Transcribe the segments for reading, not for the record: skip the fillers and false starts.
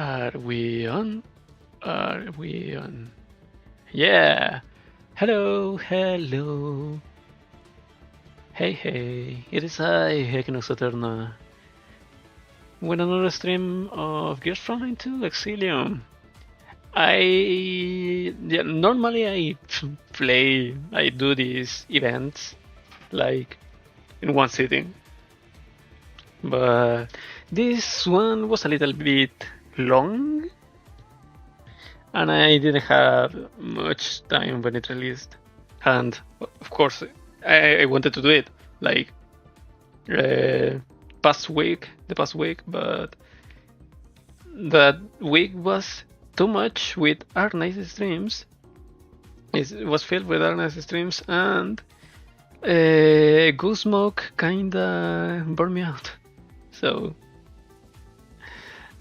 Are we on? Are we on? Yeah! Hello, hello. Hey, hey. It is I, Equinox Eterna. With another stream of Gears Frontline 2 Exilium. Normally I do these events like in one sitting, but this one was a little bit long, and I didn't have much time when it released. And of course, I wanted to do it like the past week, but that week was too much with our nice streams. It was filled with our nice streams, and Goose Smoke kinda burned me out. So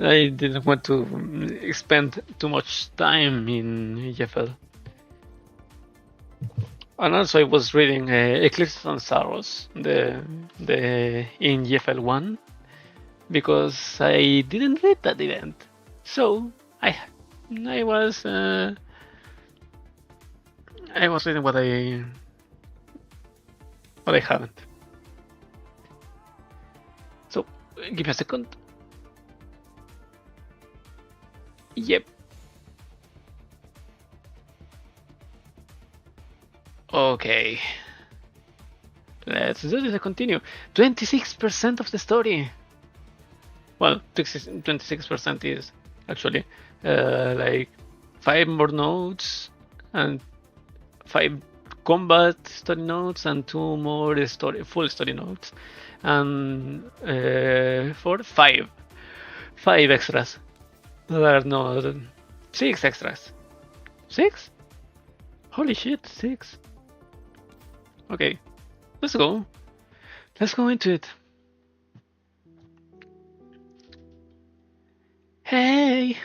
I didn't want to spend too much time in GFL. And also I was reading Eclipse and Sorrows, the in GFL1, because I didn't read that event. So I was reading what I haven't. So give me a second. Yep. Okay. Let's do this and continue. 26% of the story. Well, 26% is actually like 5 more nodes and 5 combat story nodes and 2 more full story nodes, and for 5 extras. There are no 6 extras. 6? Holy shit, 6. Okay, let's go. Let's go into it. Hey!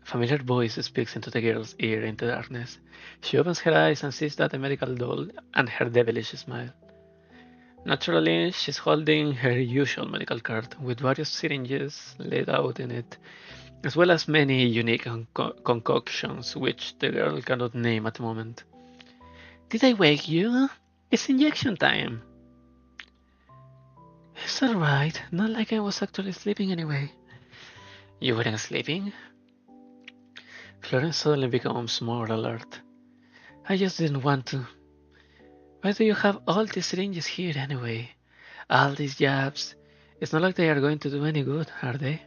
A familiar voice speaks into the girl's ear in the darkness. She opens her eyes and sees that a medical doll and her devilish smile. Naturally, she's holding her usual medical cart with various syringes laid out in it, as well as many unique concoctions which the girl cannot name at the moment. Did I wake you? It's injection time. It's alright, not like I was actually sleeping anyway. You weren't sleeping? Florence suddenly becomes more alert. I just didn't want to. Why do you have all these syringes here anyway? All these jabs. It's not like they are going to do any good, are they?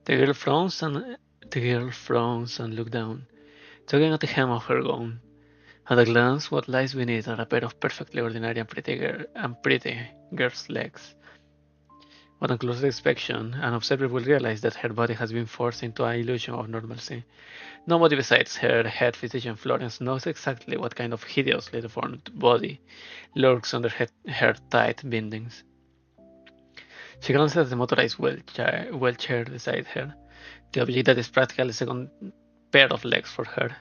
The girl frowns and looks down, tugging at the hem of her gown. At a glance, what lies beneath are a pair of perfectly ordinary and pretty girl's legs. But on closer inspection, an observer will realize that her body has been forced into an illusion of normalcy. Nobody besides her head physician Florence knows exactly what kind of hideously deformed body lurks under her tight bindings. She glances at the motorized wheelchair beside her, the object that is practically a second pair of legs for her.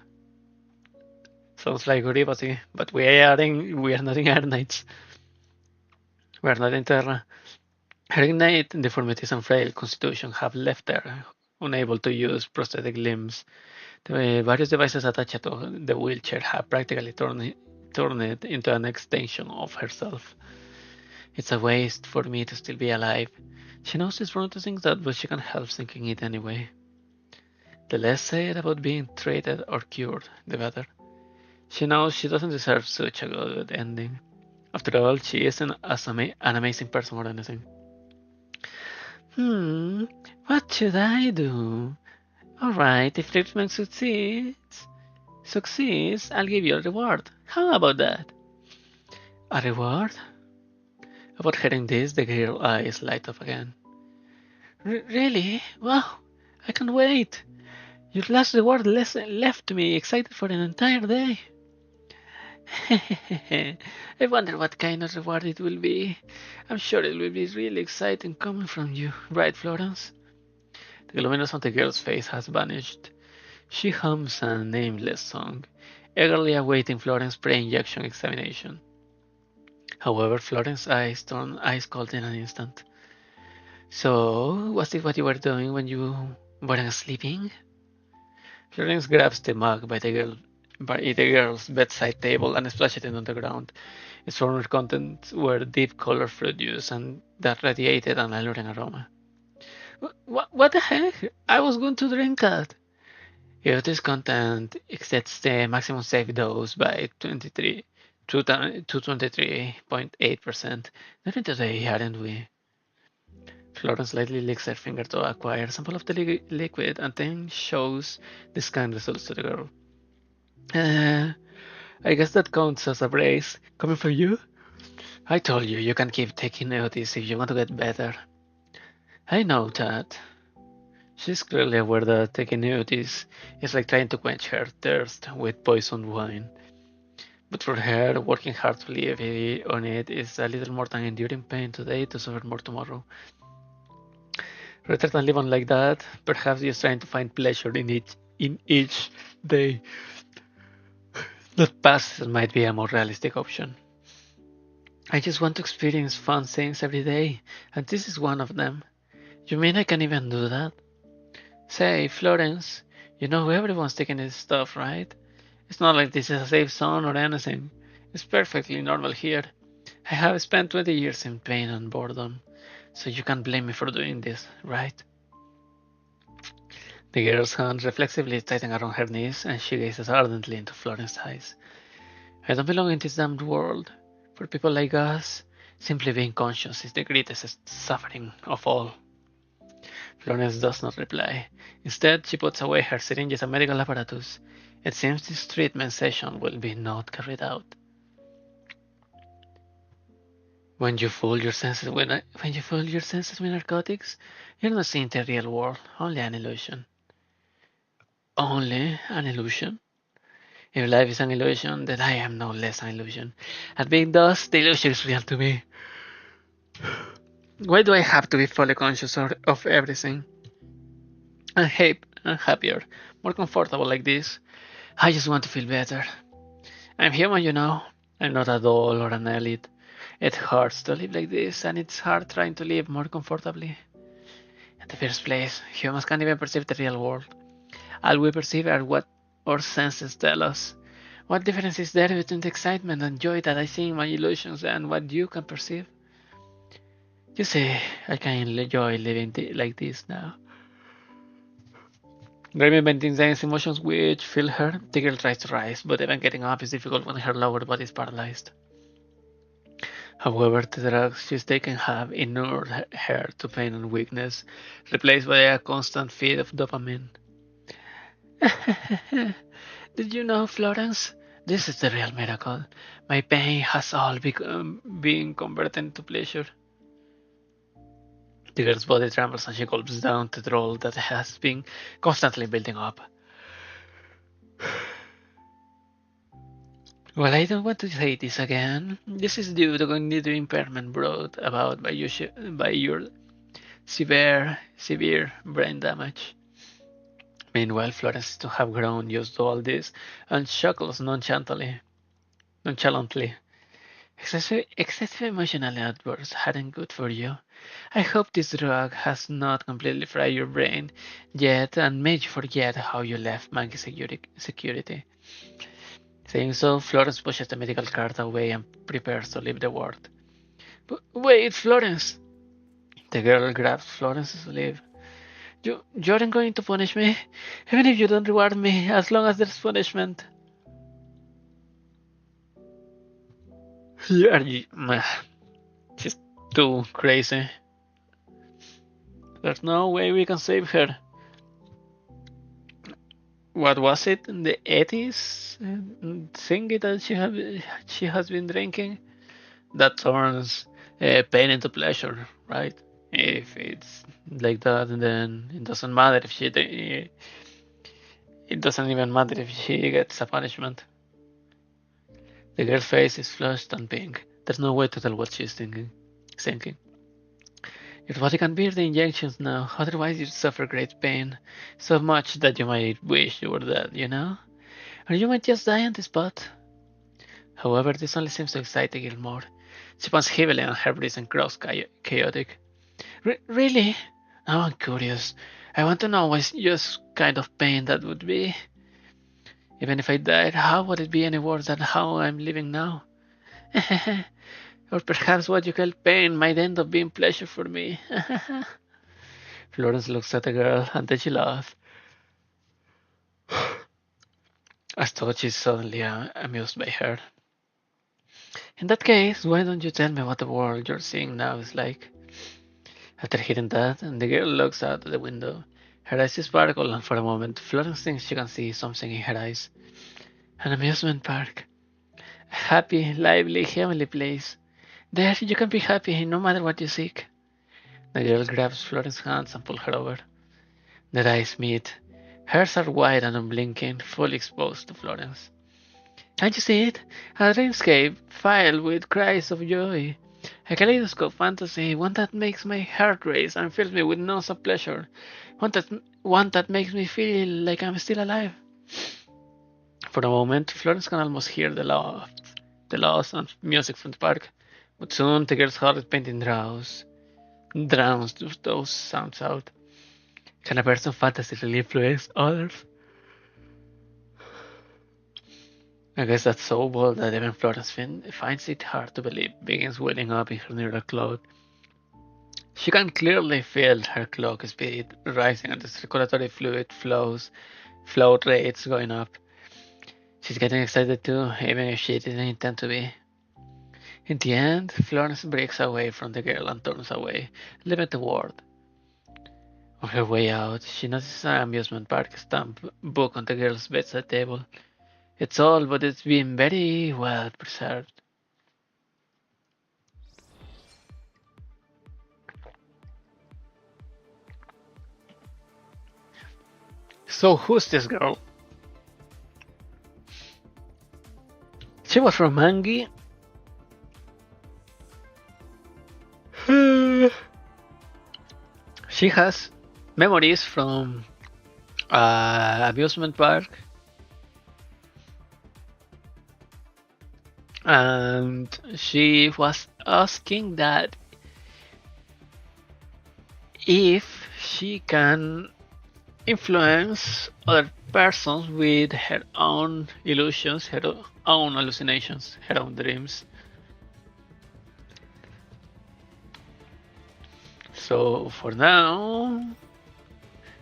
Sounds like Uribasi, but we are not in Air Knights. We are not in Terra. Her innate deformities and frail constitution have left her unable to use prosthetic limbs. The various devices attached to the wheelchair have practically turned it into an extension of herself. It's a waste for me to still be alive. She knows it's wrong to think that, but she can't help thinking it anyway. The less said about being treated or cured, the better. She knows she doesn't deserve such a good ending. After all, she isn't an amazing person or anything. What should I do? Alright, if treatment succeeds, I'll give you a reward. How about that? A reward? Upon hearing this, the girl's eyes light up again. Really? Wow, I can't wait. Your last reward left me excited for an entire day. I wonder what kind of reward it will be. I'm sure it will be really exciting coming from you, right, Florence? The gloominess on the girl's face has vanished. She hums a nameless song, eagerly awaiting Florence's pre-injection examination. However, Florence's eyes turn ice cold in an instant. So, was it what you were doing when you weren't sleeping? Florence grabs the mug by the girl's bedside table and splashes it on the ground. Its former contents were deep colored fruit juice and that radiated an alluring aroma. What the heck? I was going to drink that. If this content exceeds the maximum safe dose by 23 to 23.8%, not today, aren't we? Florence lightly licks her finger to acquire a sample of the liquid and then shows the scan results to the girl. Uh, I guess that counts as a brace. Coming for you? I told you, you can keep taking notice if you want to get better. I know that. She's clearly aware that taking notice is like trying to quench her thirst with poisoned wine. But for her, working hard to live on it is a little more than enduring pain today to suffer more tomorrow. Rather than live on like that, perhaps just trying to find pleasure in each day that passes might be a more realistic option. I just want to experience fun things every day, and this is one of them. You mean I can even do that? Say, Florence, you know everyone's taking this stuff, right? It's not like this is a safe zone or anything. It's perfectly normal here. I have spent 20 years in pain and boredom, so you can't blame me for doing this, right? The girl's hand reflexively tightened around her knees, and she gazes ardently into Florence's eyes. I don't belong in this damned world. For people like us, simply being conscious is the greatest suffering of all. Florence does not reply. Instead, she puts away her syringes and medical apparatus. It seems this treatment session will be not carried out. When you fool your senses with narcotics, you're not seeing the real world, only an illusion. Only an illusion? If life is an illusion, then I am no less an illusion. And being thus, the illusion is real to me. Why do I have to be fully conscious of everything? I'm happier, more comfortable like this. I just want to feel better. I'm human, you know. I'm not a doll or an elite. It hurts to live like this, and it's hard trying to live more comfortably. In the first place, humans can't even perceive the real world. All we perceive are what our senses tell us. What difference is there between the excitement and joy that I see in my illusions and what you can perceive? You see, I can enjoy living like this now. Remembering these emotions which fill her, the girl tries to rise, but even getting up is difficult when her lower body is paralyzed. However, the drugs she's taken have inured her to pain and weakness, replaced by a constant feed of dopamine. Did you know, Florence? This is the real miracle. My pain has all been converted into pleasure. The girl's body trembles and she gulps down the drool that has been constantly building up. Well, I don't want to say this again. This is due to cognitive impairment brought about by your severe brain damage. Meanwhile, Florence seems to have grown used to all this and chuckles nonchalantly. Excessive emotional outbursts aren't good for you. I hope this drug has not completely fried your brain yet and made you forget how you left monkey security. Saying so, Florence pushes the medical card away and prepares to leave the ward. But wait, Florence! The girl grabs Florence's sleeve. You aren't going to punish me, even if you don't reward me, as long as there's punishment. You are she's too crazy. There's no way we can save her. What was it? The 80s thingy that she has been drinking that turns pain into pleasure, right? If it's like that, then it doesn't matter if it doesn't even matter if she gets a punishment. The girl's face is flushed and pink. There's no way to tell what she's thinking. Your body can bear the injections now, otherwise you'd suffer great pain. So much that you might wish you were dead, you know? Or you might just die on the spot. However, this only seems to excite the girl more. She pants heavily on her breast and grows chaotic. Really? Now I'm curious. I want to know what just kind of pain that would be. Even if I died, how would it be any worse than how I'm living now? Or perhaps what you call pain might end up being pleasure for me. Florence looks at the girl and then she laughs. As though she's suddenly amused by her. In that case, why don't you tell me what the world you're seeing now is like? After hearing that, and the girl looks out the window. Her eyes sparkle, and for a moment, Florence thinks she can see something in her eyes. An amusement park. A happy, lively, heavenly place. There you can be happy no matter what you seek. The girl grabs Florence's hands and pulls her over. Their eyes meet. Hers are wide and unblinking, fully exposed to Florence. Can't you see it? A dreamscape filled with cries of joy. A kaleidoscope fantasy, one that makes my heart race and fills me with non-stop pleasure. One that makes me feel like I'm still alive. For a moment, Florence can almost hear the laws and music from the park, but soon the girl's heart painting drowns those sounds out. Can a person fantasy really influence others? I guess that's so bold that even Florence finds it hard to believe begins welling up in her neural cloud. She can clearly feel her clock speed rising and the circulatory fluid flow rates going up. She's getting excited too, even if she didn't intend to be. In the end, Florence breaks away from the girl and turns away, leaving the world. On her way out, she notices an amusement park stamp book on the girl's bedside table. It's old, but it's been very well preserved. So who's this girl? She was from Mangi. She has memories from amusement park, and she was asking that if she can influence other persons with her own illusions, her own hallucinations, her own dreams. So for now,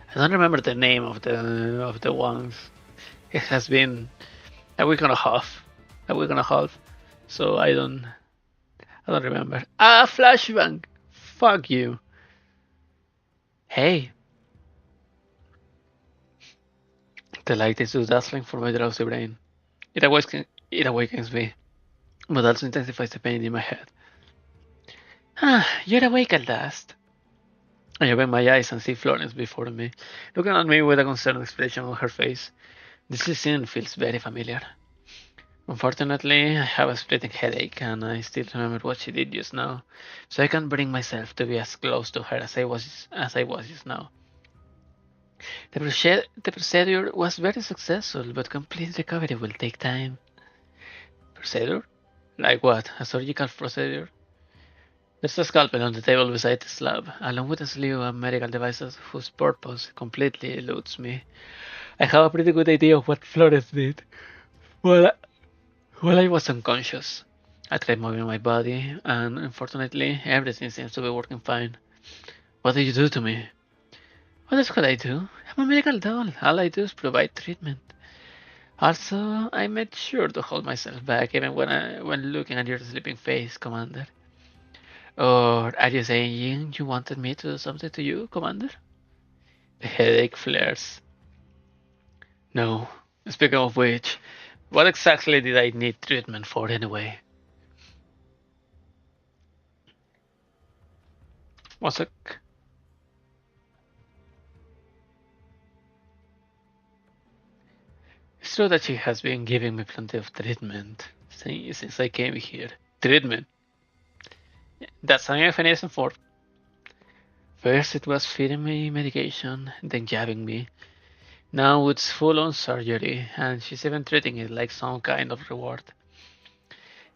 I don't remember the name of the ones. It has been a week and a half, so I don't remember. Ah, flashbang! Fuck you. Hey, the light is too dazzling for my drowsy brain. It awakens me, but also intensifies the pain in my head. Ah, you're awake at last. I open my eyes and see Florence before me, looking at me with a concerned expression on her face. This scene feels very familiar. Unfortunately, I have a splitting headache, and I still remember what she did just now, so I can't bring myself to be as close to her as I was just now. The procedure was very successful, but complete recovery will take time. Procedure? Like what? A surgical procedure? There's a scalpel on the table beside the slab, along with a slew of medical devices whose purpose completely eludes me. I have a pretty good idea of what Flores did. Well, while I was unconscious, I tried moving my body, and unfortunately, everything seems to be working fine. What did you do to me? What else could I do? I'm a medical doll. All I do is provide treatment. Also, I made sure to hold myself back even when looking at your sleeping face, Commander. Or are you saying you wanted me to do something to you, Commander? The headache flares. No. Speaking of which, what exactly did I need treatment for anyway? Was it? It's true that she has been giving me plenty of treatment since I came here. Treatment. That's an euphemism for. First it was feeding me medication, then jabbing me. Now it's full on surgery, and she's even treating it like some kind of reward.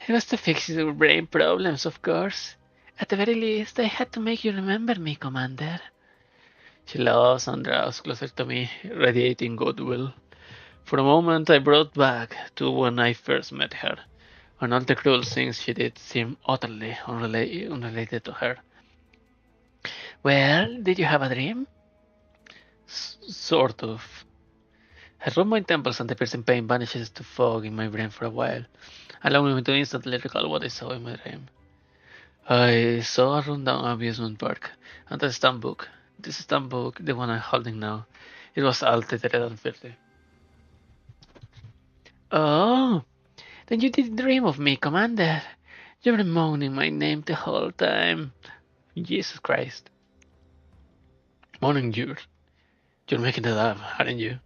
It was to fix your brain problems, of course. At the very least, I had to make you remember me, Commander. She laughs and draws closer to me, radiating goodwill. For a moment, I brought back to when I first met her, and all the cruel things she did seemed utterly unrelated to her. Well, did you have a dream? Sort of. I rub my temples and the piercing pain vanishes to fog in my brain for a while, allowing me to instantly recall what I saw in my dream. I saw a rundown amusement park and a stamp book. This stamp book, the one I'm holding now, it was all tethered and filthy. Oh, then you did dream of me, Commander. You were moaning my name the whole time. Jesus Christ. Moaning you. You're making that up, aren't you?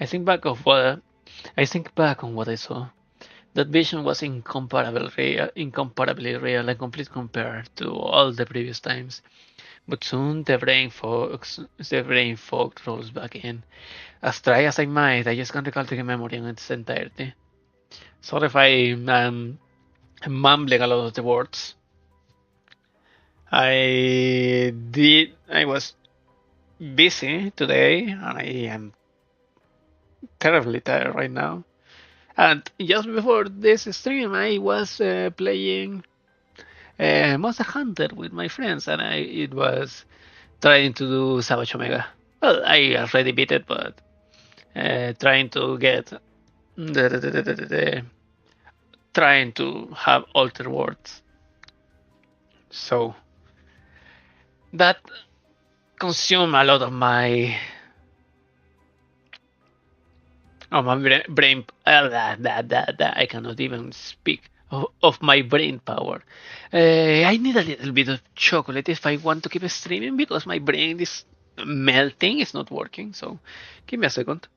I think back of what I think back on what I saw. That vision was incomparably real and complete compared to all the previous times. But soon the brain fog rolls back in. As try as I might, I just can't recall the memory in its entirety. Sorry if I'm mumbling a lot of the words. I was busy today and I am terribly tired right now. And just before this stream, I was playing Monster Hunter with my friends, and it was trying to do Savage Omega. Well, I already beat it, but trying to get trying to have alter words. So that consumed a lot of my brain. I cannot even speak of my brain power. I need a little bit of chocolate if I want to keep streaming because my brain is melting. It's not working. So give me a second.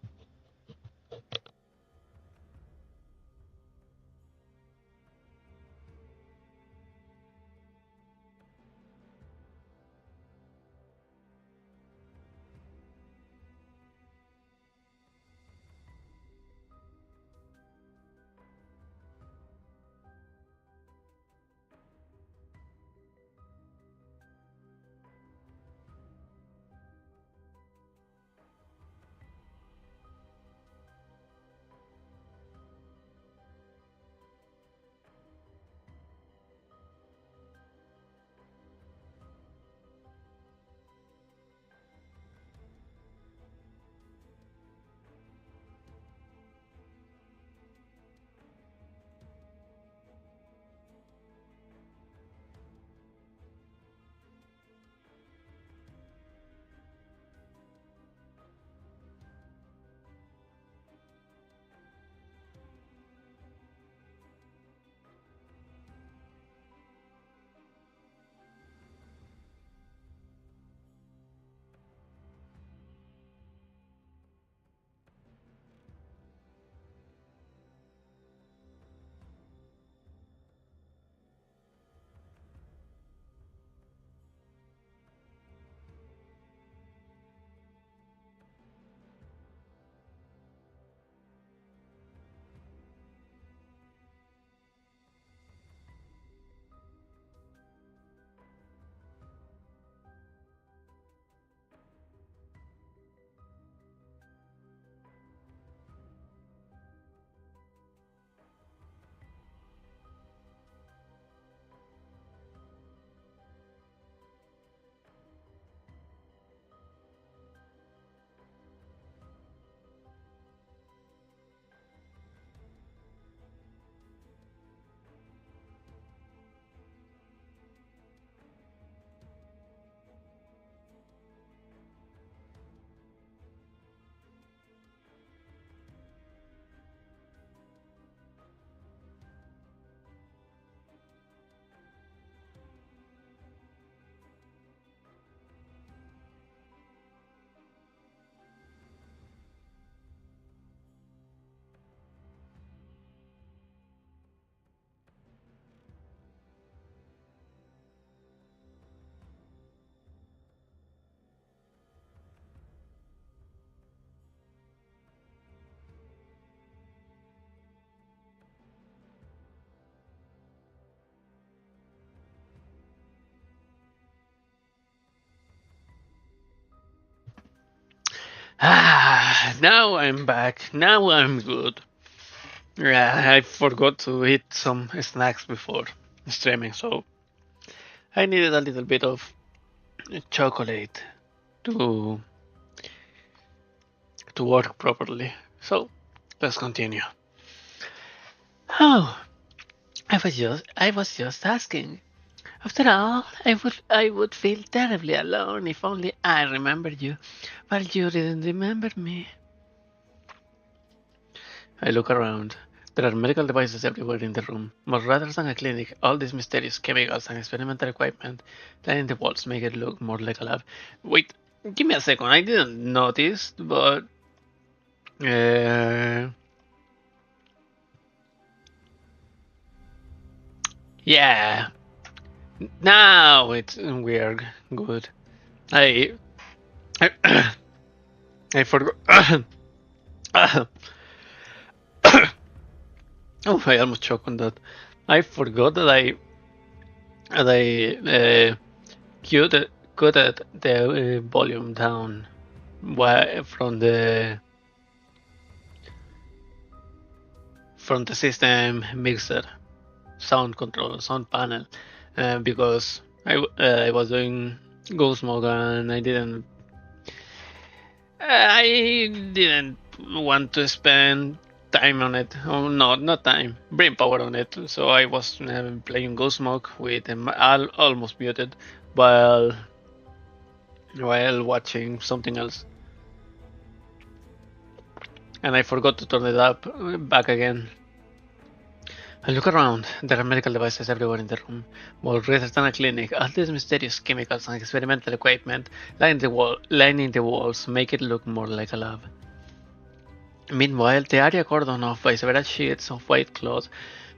Now I'm back. Now I'm good. Yeah, I forgot to eat some snacks before streaming, so I needed a little bit of chocolate to work properly. So let's continue. Oh, I was just asking. After all, I would feel terribly alone if only I remembered you, while you didn't remember me. I look around. There are medical devices everywhere in the room, but rather than a clinic, all these mysterious chemicals and experimental equipment lining the walls make it look more like a lab. Wait, give me a second. I didn't notice, but uh, yeah. Now it's weird. Good. I I, I forgot. Oh, I almost choked on that. I forgot that I cut the volume down from the system mixer, sound control, sound panel, because I was doing Ghost Mode and I didn't want to spend time on it. Oh, no, not time, brain power on it. So I was playing Ghost Smoke with almost muted while watching something else, and I forgot to turn it up back again. I look around. There are medical devices everywhere in the room. More rather than a clinic, all these mysterious chemicals and experimental equipment lining the walls make it look more like a lab. Meanwhile, the area cordoned off by several sheets of white cloth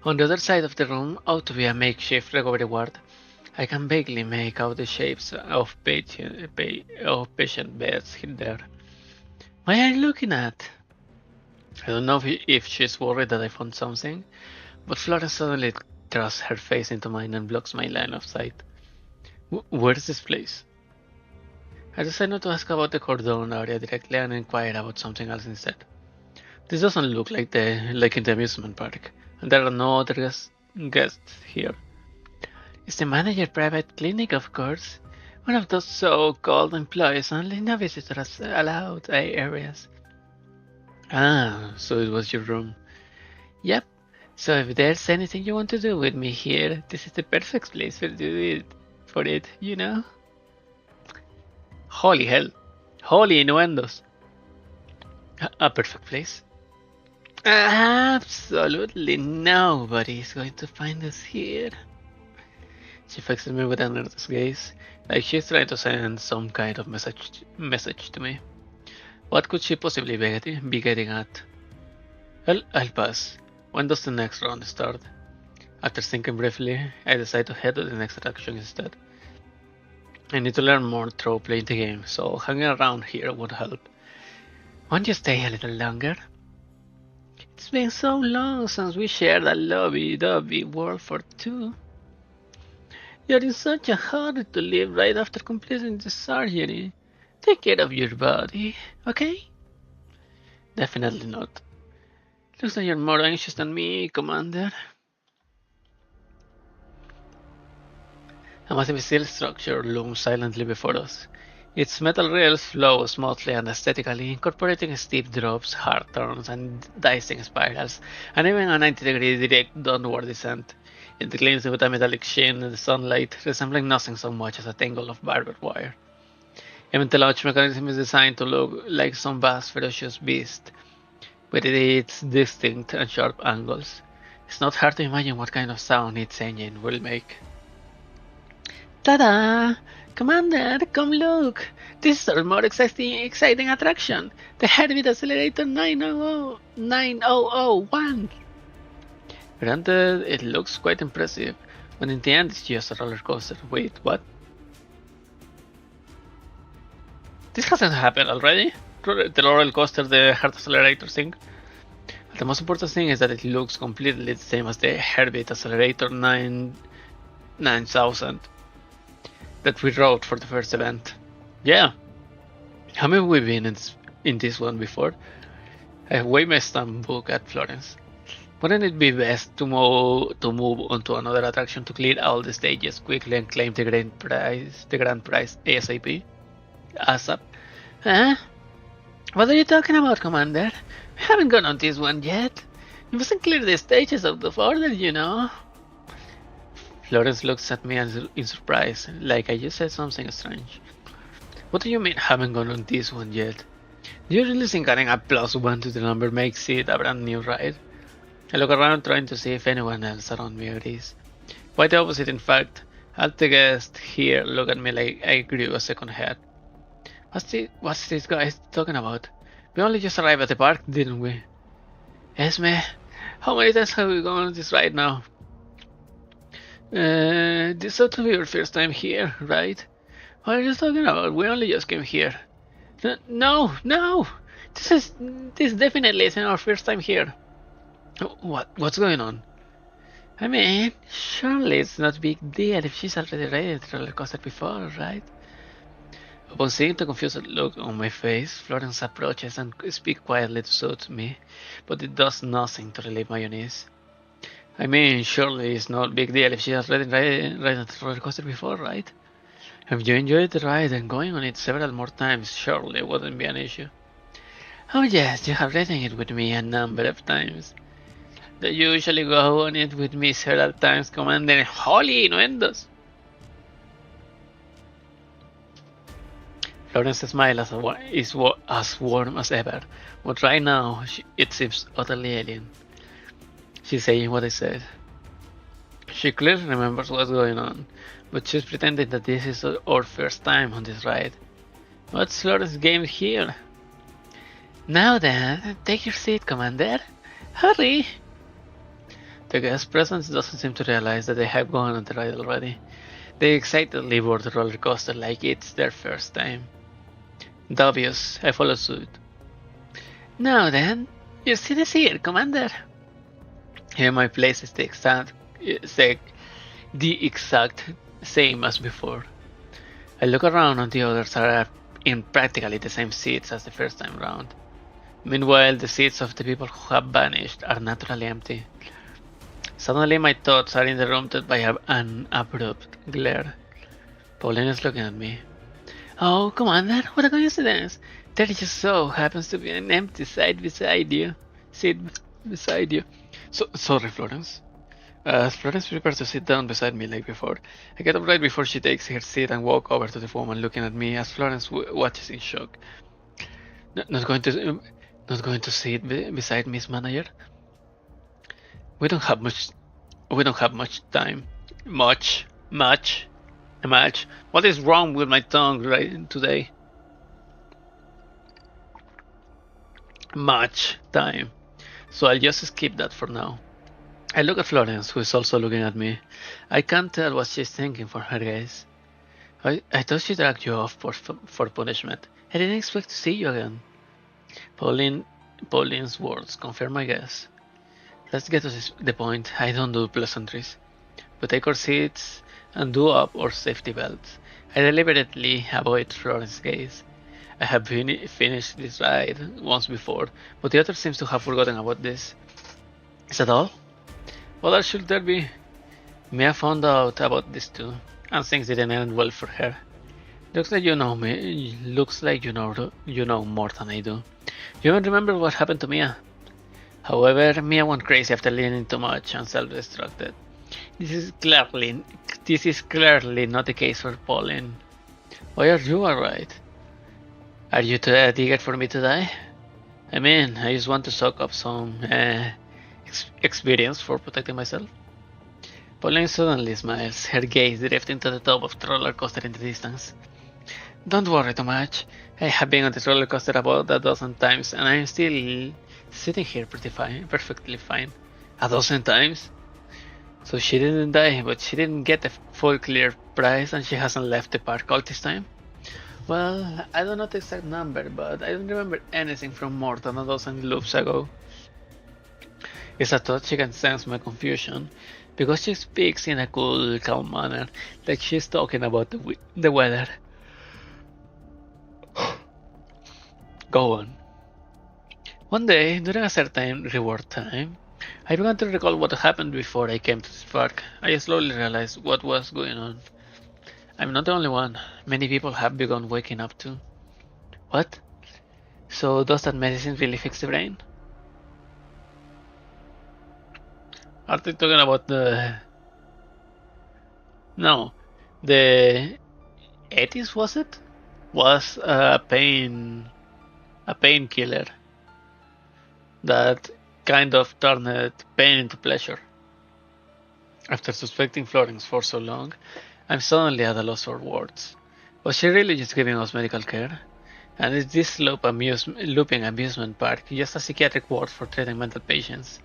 on the other side of the room ought to be a makeshift recovery ward. I can vaguely make out the shapes of patient beds there. What are you looking at? I don't know if she's worried that I found something, but Flora suddenly thrusts her face into mine and blocks my line of sight. Where's this place? I decide not to ask about the cordon area directly and inquire about something else instead. This doesn't look like in the amusement park, and there are no other guests here. Is the manager private clinic, of course? One of those so-called employees only no visitors allowed areas. Ah, so it was your room. Yep. So if there's anything you want to do with me here, this is the perfect place for it, you know? Holy hell. Holy innuendos. A perfect place? Absolutely nobody is going to find us here. She fixes me with an earnest gaze, like she's trying to send some kind of message to me. What could she possibly be getting at? Well, I'll pass. When does the next round start? After thinking briefly, I decide to head to the next attraction instead. I need to learn more through playing the game, so hanging around here would help. Won't you stay a little longer? It's been so long since we shared a lovey-dovey world for two. You're in such a hurry to leave right after completing the surgery. Take care of your body, okay? Definitely not. Looks like you're more anxious than me, Commander. A massive steel structure looms silently before us. Its metal rails flow smoothly and aesthetically, incorporating steep drops, hard turns, and dicing spirals, and even a 90-degree direct downward descent. It gleams with a metallic sheen in the sunlight, resembling nothing so much as a tangle of barbed wire. Even the launch mechanism is designed to look like some vast ferocious beast, with its distinct and sharp angles. It's not hard to imagine what kind of sound its engine will make. Ta-da! Commander, come look! This is our more exciting attraction, the Heartbeat Accelerator 9001! Granted, it looks quite impressive, but in the end it's just a roller coaster. Wait, what? This hasn't happened already? The roller coaster, the Heart Accelerator thing? The most important thing is that it looks completely the same as the Heartbeat Accelerator 9000 that we wrote for the first event. Yeah. How many we've been in this one before. I wave my stamp book at Florence. Wouldn't it be best to move on to another attraction to clear all the stages quickly and claim the grand prize ASAP? ASAP? Huh? What are you talking about, Commander? We haven't gone on this one yet. You mustn't clear the stages out of order, you know. Florence looks at me in surprise, like I just said something strange. What do you mean haven't gone on this one yet? Do you really think adding a +1 to the number makes it a brand new ride? I look around trying to see if anyone else around me agrees. Quite the opposite, in fact. All the guests here look at me like I grew a second head. What's this guy talking about? We only just arrived at the park, didn't we? Esme, how many times have we gone on this ride now? This ought to be your first time here, right? What are you talking about? We only just came here. No! This definitely isn't our first time here. What's going on? I mean, surely it's not a big deal if she's already ridden the roller coaster before, right? Upon seeing the confused look on my face, Florence approaches and speaks quietly to soothe me, but it does nothing to relieve my unease. I mean, surely it's not a big deal if she has already ridden the roller coaster before, right? If you enjoyed the ride and going on it several more times, surely it wouldn't be an issue. Oh yes, you have ridden it with me a number of times. You usually go on it with me several times, Commander. Holy innuendos! Florence's smile is as warm as ever, but right now it seems utterly alien. She's saying what I said. She clearly remembers what's going on, but she's pretending that this is our first time on this ride. What's Florence's game here? Now then, take your seat, Commander. Hurry! The guest present doesn't seem to realize that they have gone on the ride already. They excitedly board the roller coaster like it's their first time. Dubious, I follow suit. Now then, your seat is here, Commander. Here my place is the exact same as before. I look around and the others are in practically the same seats as the first time round. Meanwhile, the seats of the people who have vanished are naturally empty. Suddenly my thoughts are interrupted by an abrupt glare. Pauline is looking at me. Oh, Commander, what a coincidence! There just so happens to be an empty seat beside you. Sorry, Florence. As Florence prepares to sit down beside me like before, I get up right before she takes her seat and walk over to the woman looking at me as Florence watches in shock. Not going to sit beside Miss Manager? We don't have much time. Much. What is wrong with my tongue right today? Much time. So I'll just skip that for now. I look at Florence, who is also looking at me. I can't tell what she's thinking for her gaze. I thought she dragged you off for punishment. I didn't expect to see you again. Pauline's words confirm my guess. Let's get to the point. I don't do pleasantries. We take our seats and do up our safety belts. I deliberately avoid Florence's gaze. I have finished this ride once before, but the other seems to have forgotten about this. Is that all? What else should there be? Mia found out about this too, and things didn't end well for her. Looks like you know me. Looks like you know more than I do. You even remember what happened to Mia. However, Mia went crazy after leaning too much and self-destructed. This is clearly not the case for Pauline. Why are you alright? Are you too eager for me to die? I mean, I just want to soak up some experience for protecting myself. Pauline suddenly smiles, her gaze drifting to the top of the roller coaster in the distance. Don't worry too much. I have been on this roller coaster about a dozen times and I'm still sitting here perfectly fine. A dozen times? So she didn't die, but she didn't get the full clear prize and she hasn't left the park all this time? Well, I don't know the exact number, but I don't remember anything from more than a dozen loops ago. It's a thought she can sense my confusion, because she speaks in a cool, calm manner, like she's talking about the weather. Go on. One day, during a certain reward time, I began to recall what happened before I came to this park. I slowly realized what was going on. I'm not the only one. Many people have begun waking up too. What? So does that medicine really fix the brain? Are they talking about the... No. The... Etis, was it? Was a painkiller that kind of turned pain into pleasure. After suspecting Florence for so long, I'm suddenly at a loss for words. Was she really just giving us medical care? And is this looping amusement park just a psychiatric ward for treating mental patients?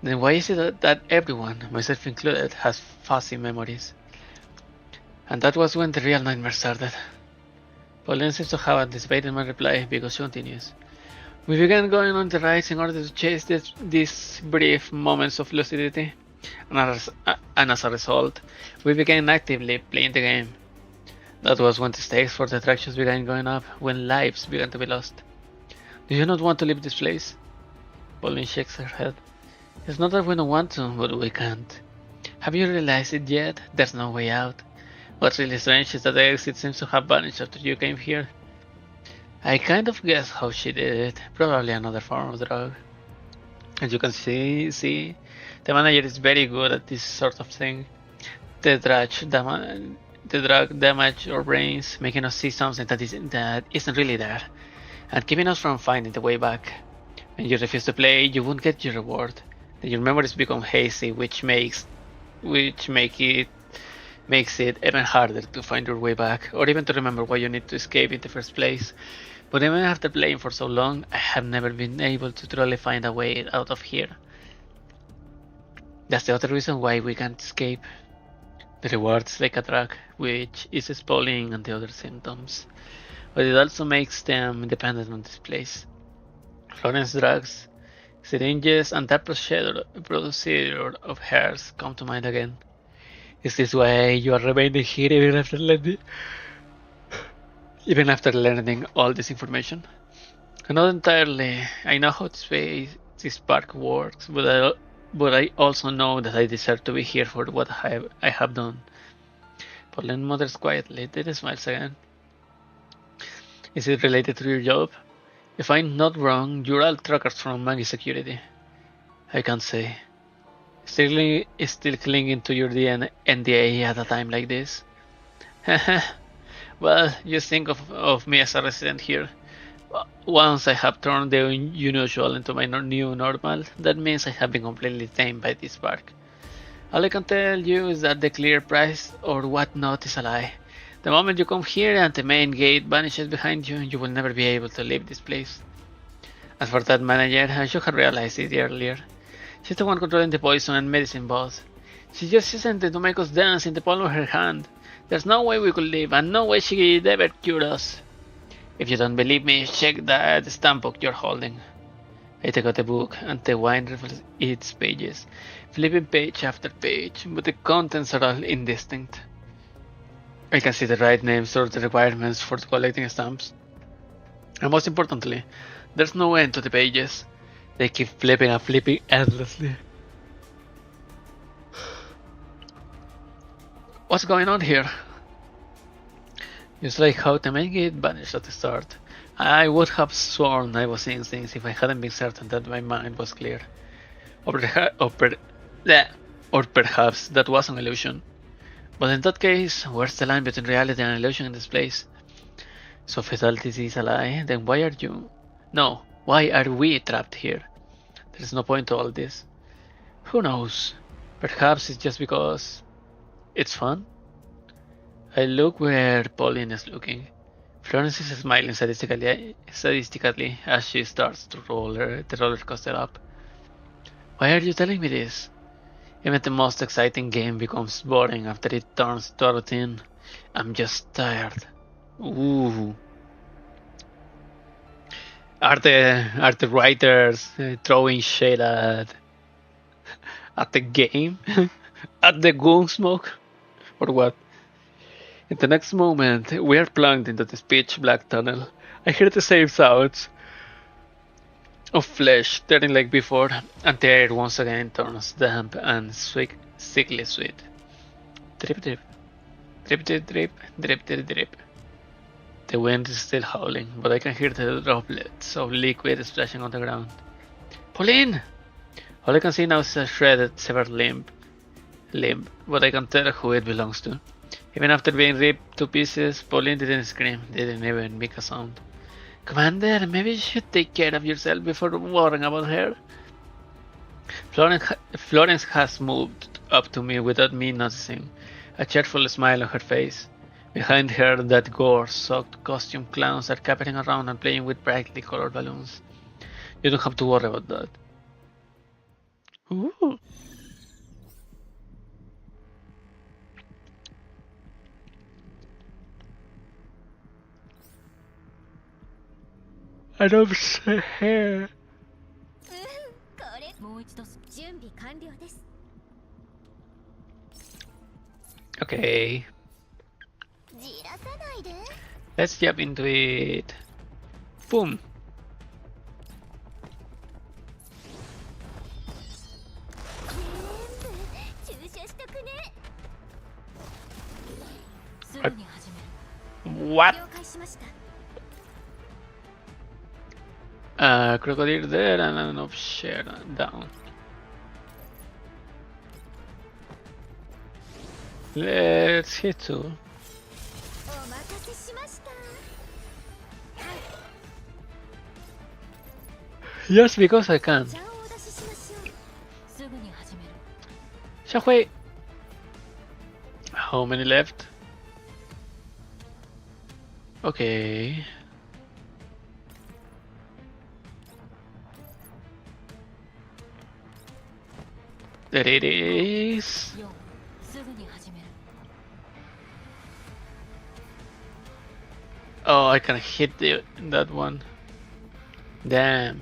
Then why is it that everyone, myself included, has fuzzy memories? And that was when the real nightmare started. Pauline seems to have anticipated my reply because she continues. We began going on the rides in order to chase these brief moments of lucidity, and as a result, we began actively playing the game. That was when the stakes for the attractions began going up, when lives began to be lost. Do you not want to leave this place? Pauline shakes her head. It's not that we don't want to, but we can't. Have you realized it yet? There's no way out. What's really strange is that the exit seems to have vanished after you came here. I kind of guessed how she did it. Probably another form of drug. As you can see, the manager is very good at this sort of thing. The drug damage our brains, making us see something that isn't really there, and keeping us from finding the way back. When you refuse to play, you won't get your reward. Then your memories become hazy, which makes it even harder to find your way back, or even to remember why you need to escape in the first place. But even after playing for so long, I have never been able to truly find a way out of here. That's the other reason why we can't escape. The rewards like a drug, which is spoiling and the other symptoms, but it also makes them dependent on this place. Florence drugs, syringes, and that procedure of hers come to mind again. Is this why you are remaining here even after learning all this information? Not entirely. I know how this park works, but I also know that I deserve to be here for what I have done. Pauline mutters quietly, then smiles again. Is it related to your job? If I'm not wrong, you're all truckers from Maggie Security. I can't say. Still clinging to your NDA at a time like this? Well, just think of me as a resident here. Once I have turned the unusual into my new normal, that means I have been completely tamed by this park. All I can tell you is that the clear price or whatnot is a lie. The moment you come here and the main gate vanishes behind you, you will never be able to leave this place. As for that manager, I should have realized it earlier. She's the one controlling the poison and medicine both. She just isn't to make us dance in the palm of her hand. There's no way we could live, and no way she'd ever cure us. If you don't believe me, check that stamp book you're holding. I take out the book, and the wine reflects its pages, flipping page after page, but the contents are all indistinct. I can see the right names or the requirements for collecting stamps. And most importantly, there's no end to the pages. They keep flipping and flipping endlessly. What's going on here? It's like how the main gate vanished at the start. I would have sworn I was seeing things if I hadn't been certain that my mind was clear. Or perhaps that was an illusion. But in that case, where's the line between reality and illusion in this place? So if fatality is a lie, then why are we trapped here? There's no point to all this. Who knows? Perhaps it's just because it's fun? I look where Pauline is looking. Florence is smiling sadistically as she starts to roll the roller coaster up. Why are you telling me this? Even the most exciting game becomes boring after it turns to a routine. I'm just tired. Ooh. Are the writers throwing shade at the game? At the Gunsmoke? Or what? In the next moment, we are plunged into this pitch black tunnel. I hear the same sounds of flesh turning like before, and the air once again turns damp and sickly sweet. Drip, drip, drip, drip, drip, drip, drip, drip. The wind is still howling, but I can hear the droplets of liquid splashing on the ground. Pauline! All I can see now is a shredded, severed limb, but I can tell who it belongs to. Even after being ripped to pieces, Pauline didn't scream, didn't even make a sound. Commander, maybe you should take care of yourself before worrying about her. Florence has moved up to me without me noticing, a cheerful smile on her face. Behind her, that gore-soaked costume clowns are capering around and playing with brightly colored balloons. You don't have to worry about that. Ooh. I don't say hair. Okay, let's jump into it. Boom. What? Crocodile there and an offshore down. Let's hit two. Just because I can. Xiaohui. How many left? Okay. There it is. Oh, I can hit that one. Damn.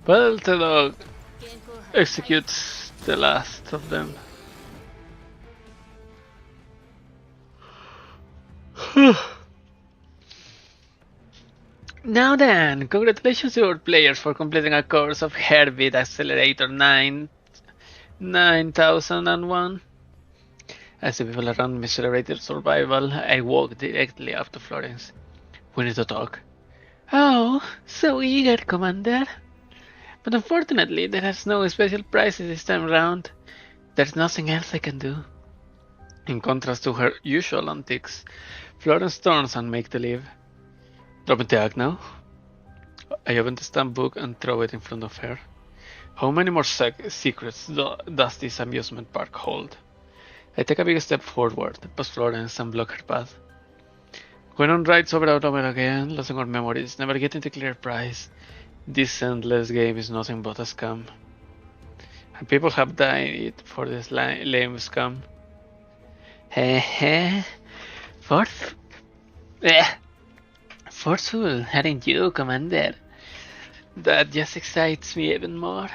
Well, the dog executes the last of them. Now then, congratulations to our players for completing a course of Heartbeat Accelerator 9001. As the people around me celebrated survival, I walked directly up to Florence. We need to talk. Oh, so eager, Commander. But unfortunately, there is no special prizes this time around. There's nothing else I can do. In contrast to her usual antics, Florence turns and makes the leave. Drop the act now. I open the stamp book and throw it in front of her. How many more secrets does this amusement park hold? I take a big step forward, past Florence, and block her path. Going on rides over and over again, losing our memories, never getting the clear prize. This endless game is nothing but a scam. And people have died for this lame scam. Heh Forceful, hadn't you, Commander? That just excites me even more.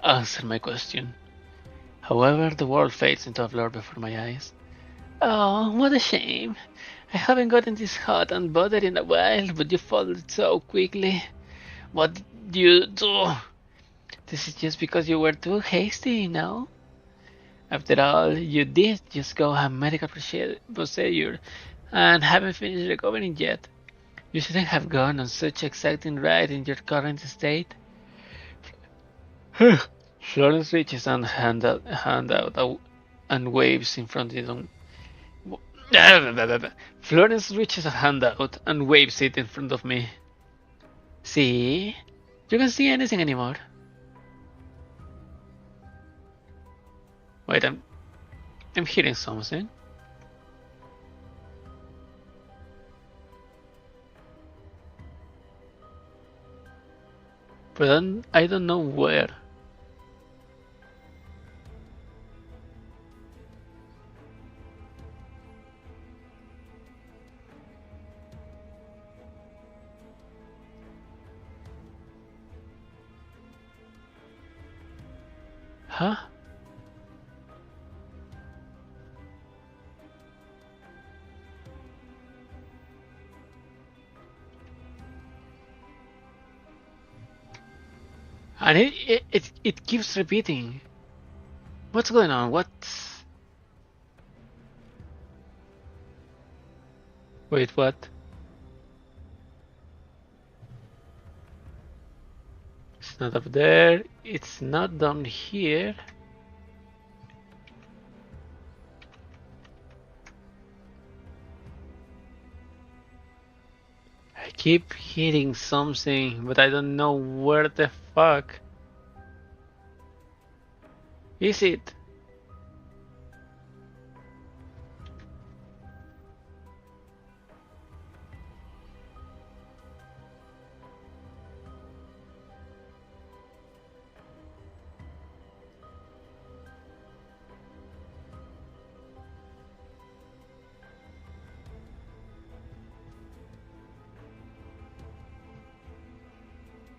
Answer my question. However, the world fades into a blur before my eyes. Oh, what a shame. I haven't gotten this hot and bothered in a while, but you folded so quickly. What did you do? This is just because you were too hasty, no? After all, you did just go have medical procedure and haven't finished recovering yet. You shouldn't have gone on such exciting ride in your current state. Florence reaches and hand out and waves in front of them. Florence reaches a hand out and waves it in front of me. See? You can't see anything anymore. Wait, I'm hearing something. But I don't know where. Huh? And it keeps repeating. What's going on? What's... Wait, what? It's not up there. It's not down here. I keep hitting something, but I don't know where the fuck is it?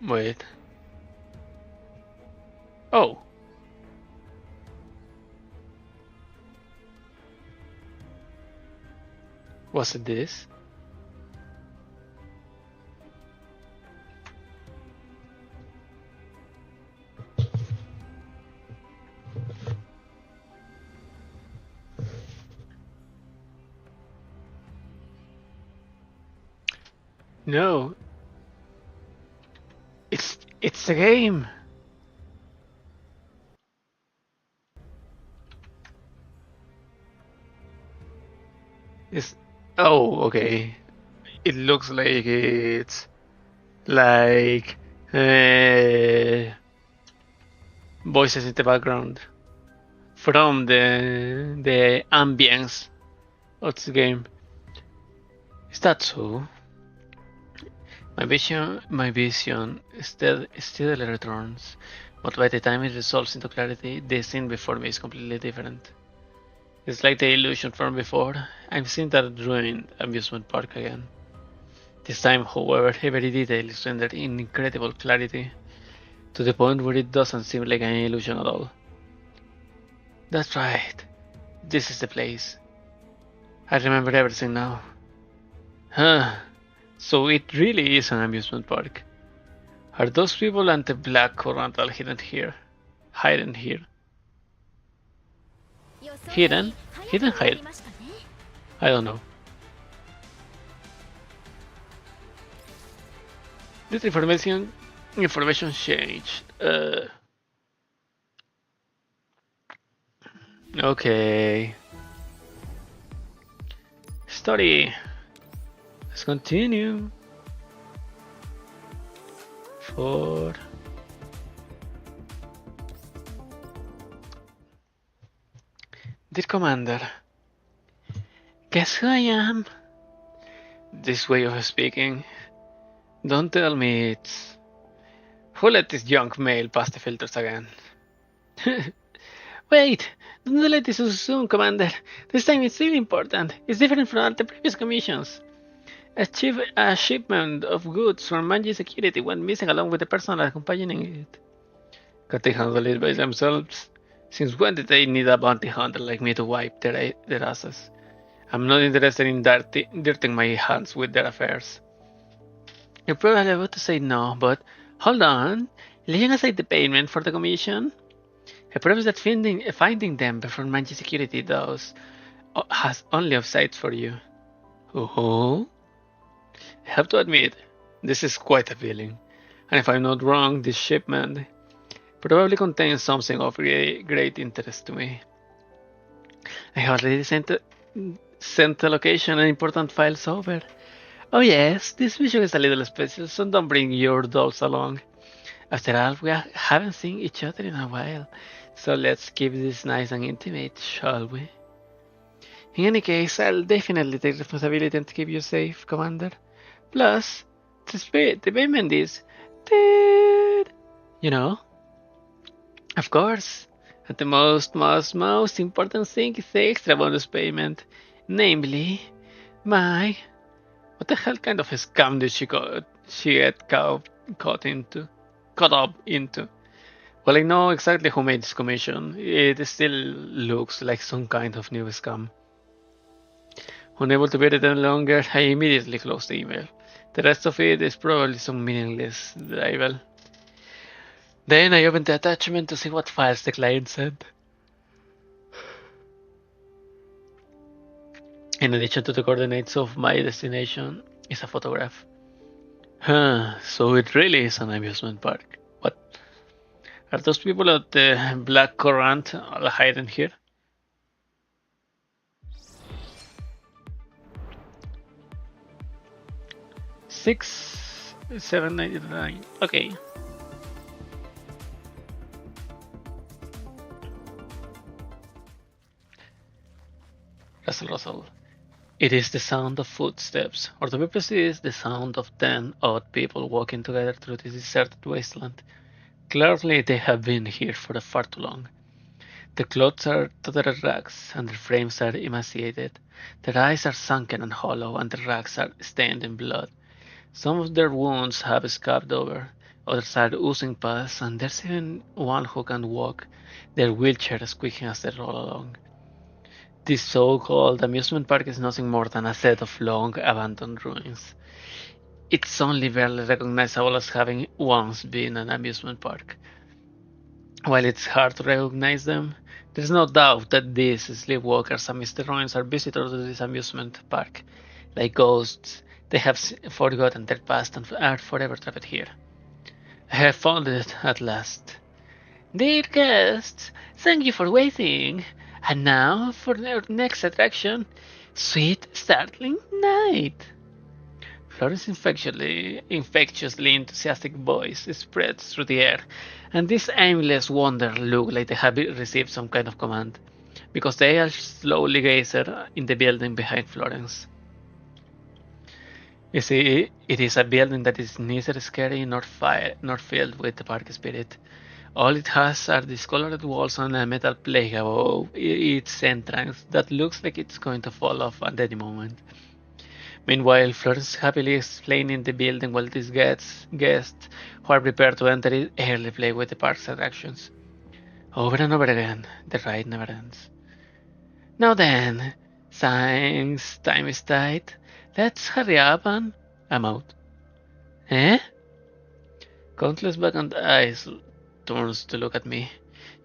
Wait. Oh. Was it this? No. It's a game. It's... Oh, okay. It looks like it's like voices in the background from the ambience of the game. Is that so? My vision steadily returns, but by the time it resolves into clarity, the scene before me is completely different. It's like the illusion from before. I'm seeing that ruined amusement park again. This time, however, every detail is rendered in incredible clarity, to the point where it doesn't seem like an illusion at all. That's right. This is the place. I remember everything now. Huh. So it really is an amusement park. Are those people and the black current all hidden here? Hidden here? Hidden? Hidden hide? I don't know. This information changed. Okay. Story. Let's continue. 4. Dear Commander, guess who I am? This way of speaking. Don't tell me it's... Who let this young male pass the filters again? Wait! Don't delete this so soon, Commander. This time it's really important. It's different from all the previous commissions. A shipment of goods from Manji Security went missing along with the person accompanying it. Can't they handle it by themselves? Since when did they need a bounty hunter like me to wipe their asses? I'm not interested in dirting my hands with their affairs. You're probably about to say no, but hold on. Leaving aside the payment for the commission, I promise that finding them before Manji Security has only upsides for you. Oh? I have to admit, this is quite appealing. And if I'm not wrong, this shipment probably contains something of great interest to me. I have already sent the location and important files over. Oh yes, this mission is a little special, so don't bring your dolls along. After all, we haven't seen each other in a while, so let's keep this nice and intimate, shall we? In any case, I'll definitely take responsibility and keep you safe, Commander. Plus, the payment is... You know? Of course. And the most important thing is the extra bonus payment. Namely, my... What the hell kind of a scam did she get caught up into? Well, I know exactly who made this commission. It still looks like some kind of new scam. Unable to bear it any longer, I immediately closed the email. The rest of it is probably some meaningless drivel. Then I opened the attachment to see what files the client sent. In addition to the coordinates of my destination, is a photograph. Huh, so it really is an amusement park. What? Are those people at the Black Currant all hiding here? 6,799. Okay. Russell. It is the sound of footsteps, or the purpose is the sound of 10 odd people walking together through this deserted wasteland. Clearly, they have been here for far too long. Their clothes are tattered rags, and their frames are emaciated. Their eyes are sunken and hollow, and their rags are stained in blood. Some of their wounds have scabbed over, others are oozing pus, and there's even one who can walk, their wheelchair squeaking as they roll along. This so-called amusement park is nothing more than a set of long abandoned ruins. It's only barely recognizable as having once been an amusement park. While it's hard to recognize them, there's no doubt that these sleepwalkers amidst the ruins are visitors to this amusement park. Like ghosts, they have forgotten their past and are forever trapped here. I have found it at last. Dear guests, thank you for waiting. And now for our next attraction, Sweet Startling Night. Florence's infectiously enthusiastic voice spreads through the air, and this aimless wonder look like they have received some kind of command, because they are slowly gazing in the building behind Florence. You see, it is a building that is neither scary nor filled with the park spirit. All it has are discolored walls and a metal plate above its entrance that looks like it's going to fall off at any moment. Meanwhile, Florence is happily explaining the building while these guests who are prepared to enter it early play with the park's attractions. Over and over again, the ride never ends. Now then, since time is tight, let's hurry up and I'm out. Eh? Countless vacant eyes turns to look at me,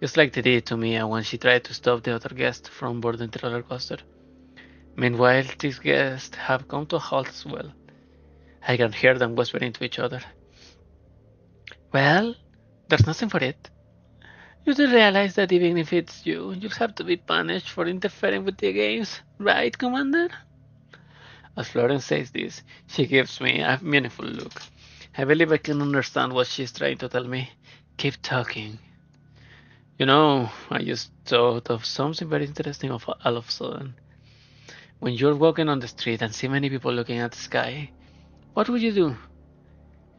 just like they did to Mia when she tried to stop the other guests from boarding the roller coaster. Meanwhile, these guests have come to a halt as well. I can hear them whispering to each other. Well, there's nothing for it. You do realize that even if it's you, you'll have to be punished for interfering with the games, right, Commander? As Florence says this, she gives me a meaningful look. I believe I can understand what she's trying to tell me. Keep talking. You know, I just thought of something very interesting all of a sudden. When you're walking on the street and see many people looking at the sky, what would you do?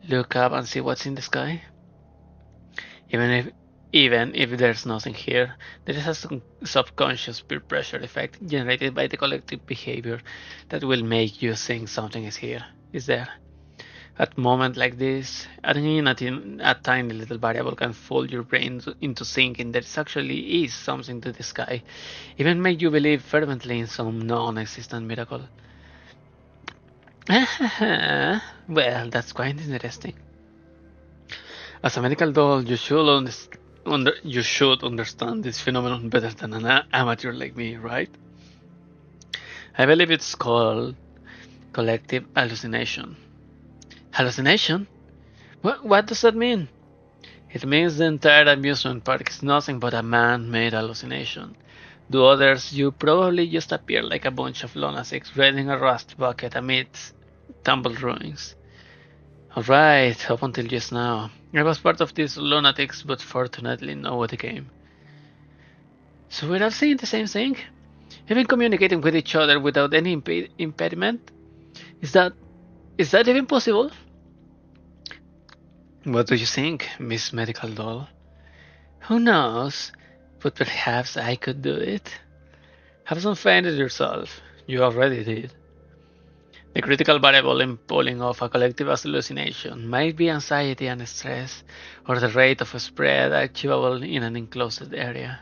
Look up and see what's in the sky? Even if even if there's nothing here, there is a subconscious peer pressure effect generated by the collective behavior that will make you think something is here, is there. At a moment like this, adding in a tiny little variable can fool your brain into thinking there actually is something to the sky, even make you believe fervently in some non-existent miracle. Well, that's quite interesting. As a medical doll, you should understand this phenomenon better than an amateur like me, right? I believe it's called collective hallucination. Hallucination? What does that mean? It means the entire amusement park is nothing but a man-made hallucination. To others, you probably just appear like a bunch of lunatics raiding a rust bucket amidst tumbled ruins. Alright, up until just now. I was part of these lunatics, but fortunately nobody came. So we're all saying the same thing? Even communicating with each other without any impediment? Is that even possible? What do you think, Miss Medical Doll? Who knows? But perhaps I could do it. Have some fun with yourself. You already did. The critical variable in pulling off a collective hallucination might be anxiety and stress, or the rate of spread achievable in an enclosed area.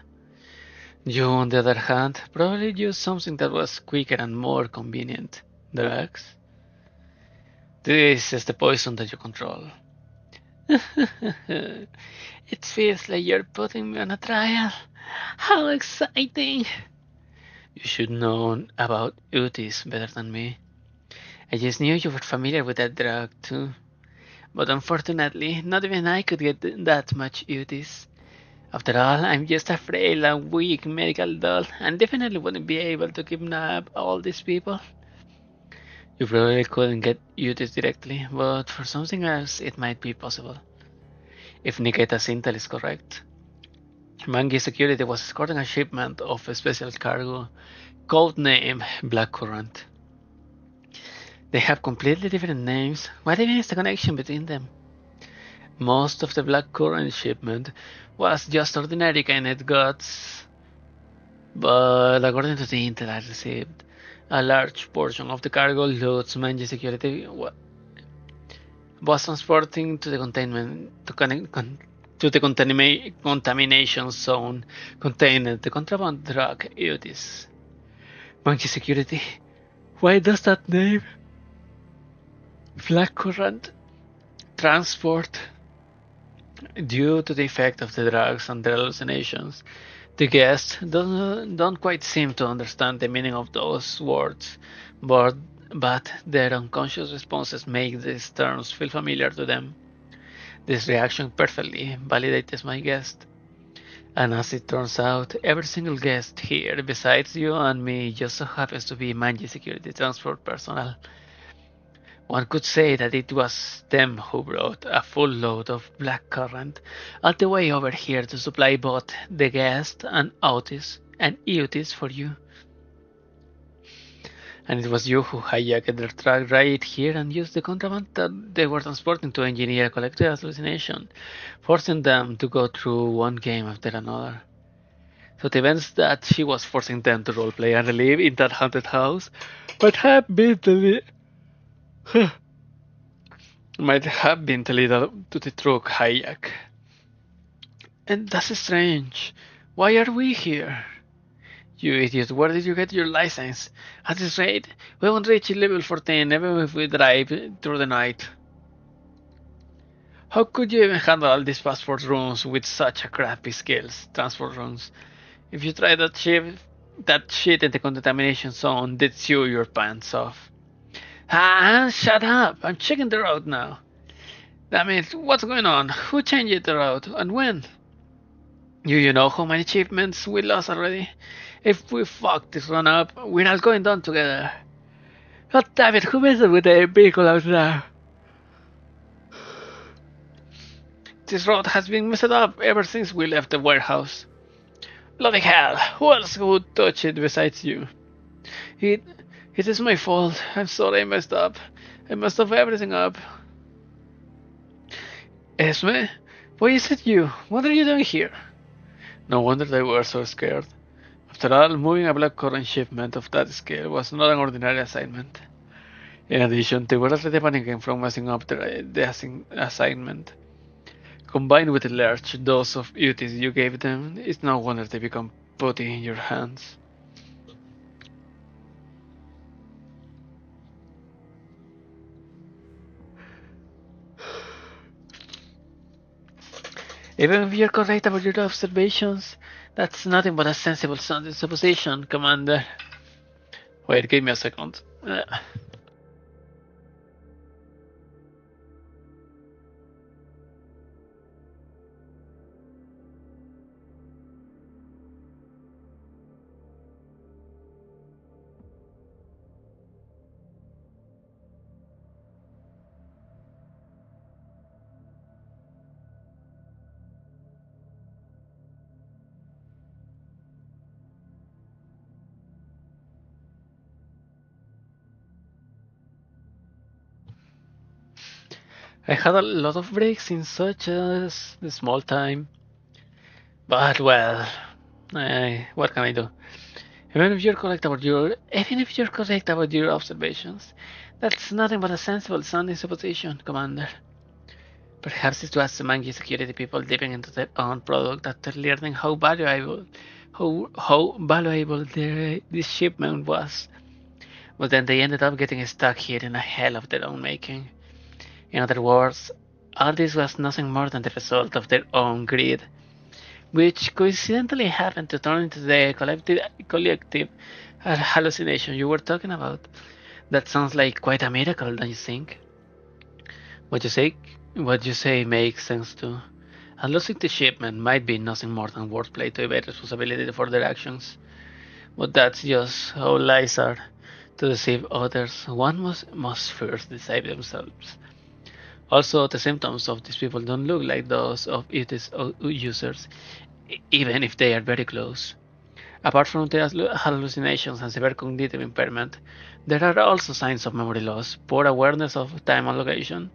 You, on the other hand, probably used something that was quicker and more convenient. Drugs? This is the poison that you control. It feels like you're putting me on a trial. How exciting! You should know about UTIs better than me. I just knew you were familiar with that drug too. But unfortunately, not even I could get that much UTIs. After all, I'm just a frail and weak medical doll and definitely wouldn't be able to kidnap all these people. You probably couldn't get UTIs directly, but for something else it might be possible. If Nikita's intel is correct. Mangi Security was escorting a shipment of a special cargo, codename Blackcurrant. They have completely different names. What even is the connection between them? Most of the Blackcurrant shipment was just ordinary canned goods, but according to the intel I received, a large portion of the cargo loads Mangi Security was transporting to the contamination zone contained the contraband drug UTIs. Monkey Security. Why does that name? Blackcurrant transport. Due to the effect of the drugs on their hallucinations, the guests don't quite seem to understand the meaning of those words, but, but their unconscious responses make these terms feel familiar to them. This reaction perfectly validates my guess. And as it turns out, every single guest here, besides you and me, just so happens to be Manji Security Transport personnel. One could say that it was them who brought a full load of blackcurrant all the way over here to supply both the guest and Eutis for you. And it was you who hijacked their truck right here and used the contraband that they were transporting to engineer a collective hallucination, forcing them to go through one game after another. So the events that she was forcing them to roleplay and relive in that haunted house might have been might have been the lead to the truck hijack. And that's strange. Why are we here? You idiot, where did you get your license? At this rate, we won't reach level 14 even if we drive through the night. How could you even handle all these passport rooms with such a crappy skills? Transport rooms. If you try that shit in the contamination zone, they'd sew your pants off. Ah, shut up! I'm checking the route now. Damn it, what's going on? Who changed the route, and when? You know how many achievements we lost already? If we fuck this run up, we're all going down together. God damn it, who messed with the vehicle out there? This road has been messed up ever since we left the warehouse. Bloody hell, who else would touch it besides you? It is my fault. I'm sorry I messed up. I messed up everything up. Esme? Why is it you? What are you doing here? No wonder they were so scared. After all, moving a blackcurrant shipment of that scale was not an ordinary assignment. In addition, they were already panicking from messing up the assignment. Combined with the large dose of beauties you gave them, it's no wonder they become putty in your hands. Even if you're correct about your observations, that's nothing but a sensible sounding supposition, Commander. Wait, give me a second. I had a lot of breaks in such a small time. But well, what can I do? Even if you're correct about your observations, that's nothing but a sensible sounding supposition, Commander. Perhaps it was the mangy security people dipping into their own product after learning how valuable this shipment was. But then they ended up getting stuck here in a hell of their own making. In other words, all this was nothing more than the result of their own greed, which coincidentally happened to turn into the collective hallucination you were talking about. That sounds like quite a miracle, don't you think? What you say, what you say makes sense too. And losing the shipment might be nothing more than wordplay to evade responsibility for their actions. But that's just how lies are. To deceive others, one must first deceive themselves. Also, the symptoms of these people don't look like those of its users, even if they are very close. Apart from the hallucinations and severe cognitive impairment, there are also signs of memory loss, poor awareness of time and location,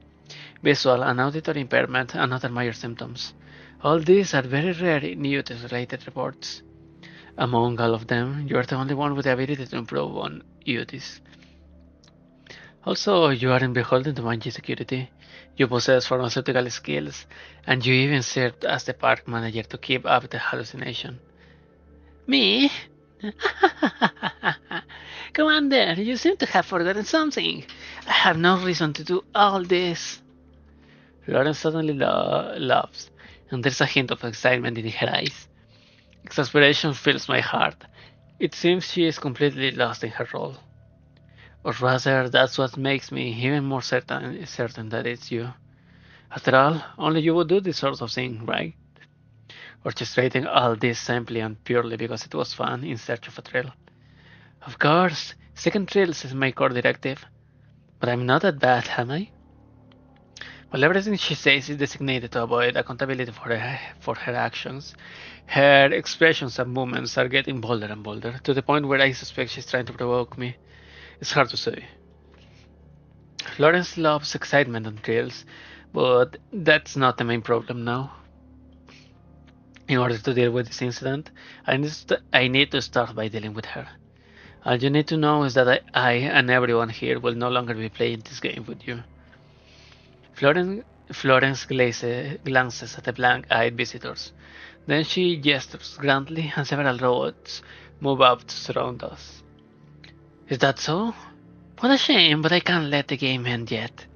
visual and auditory impairment, and other major symptoms. All these are very rare in UTIS-related reports. Among all of them, you are the only one with the ability to improve on UTIS. Also, you aren't beholden to Manji security. You possess pharmaceutical skills, and you even served as the park manager to keep up the hallucination. Me? Commander, you seem to have forgotten something. I have no reason to do all this. Florence suddenly laughs, and there's a hint of excitement in her eyes. Exasperation fills my heart. It seems she is completely lost in her role. Or rather, that's what makes me even more certain that it's you. After all, only you would do this sort of thing, right? Orchestrating all this simply and purely because it was fun in search of a thrill. Of course, second thrills is my core directive, but I'm not that bad, am I? While everything she says is designated to avoid accountability for her actions, her expressions and movements are getting bolder and bolder, to the point where I suspect she's trying to provoke me. It's hard to say. Florence loves excitement and thrills, but that's not the main problem now. In order to deal with this incident, I need to start by dealing with her. All you need to know is that I and everyone here will no longer be playing this game with you. Florence glances at the blank-eyed visitors. Then she gestures grandly, and several robots move up to surround us. Is that so? What a shame, but I can't let the game end yet.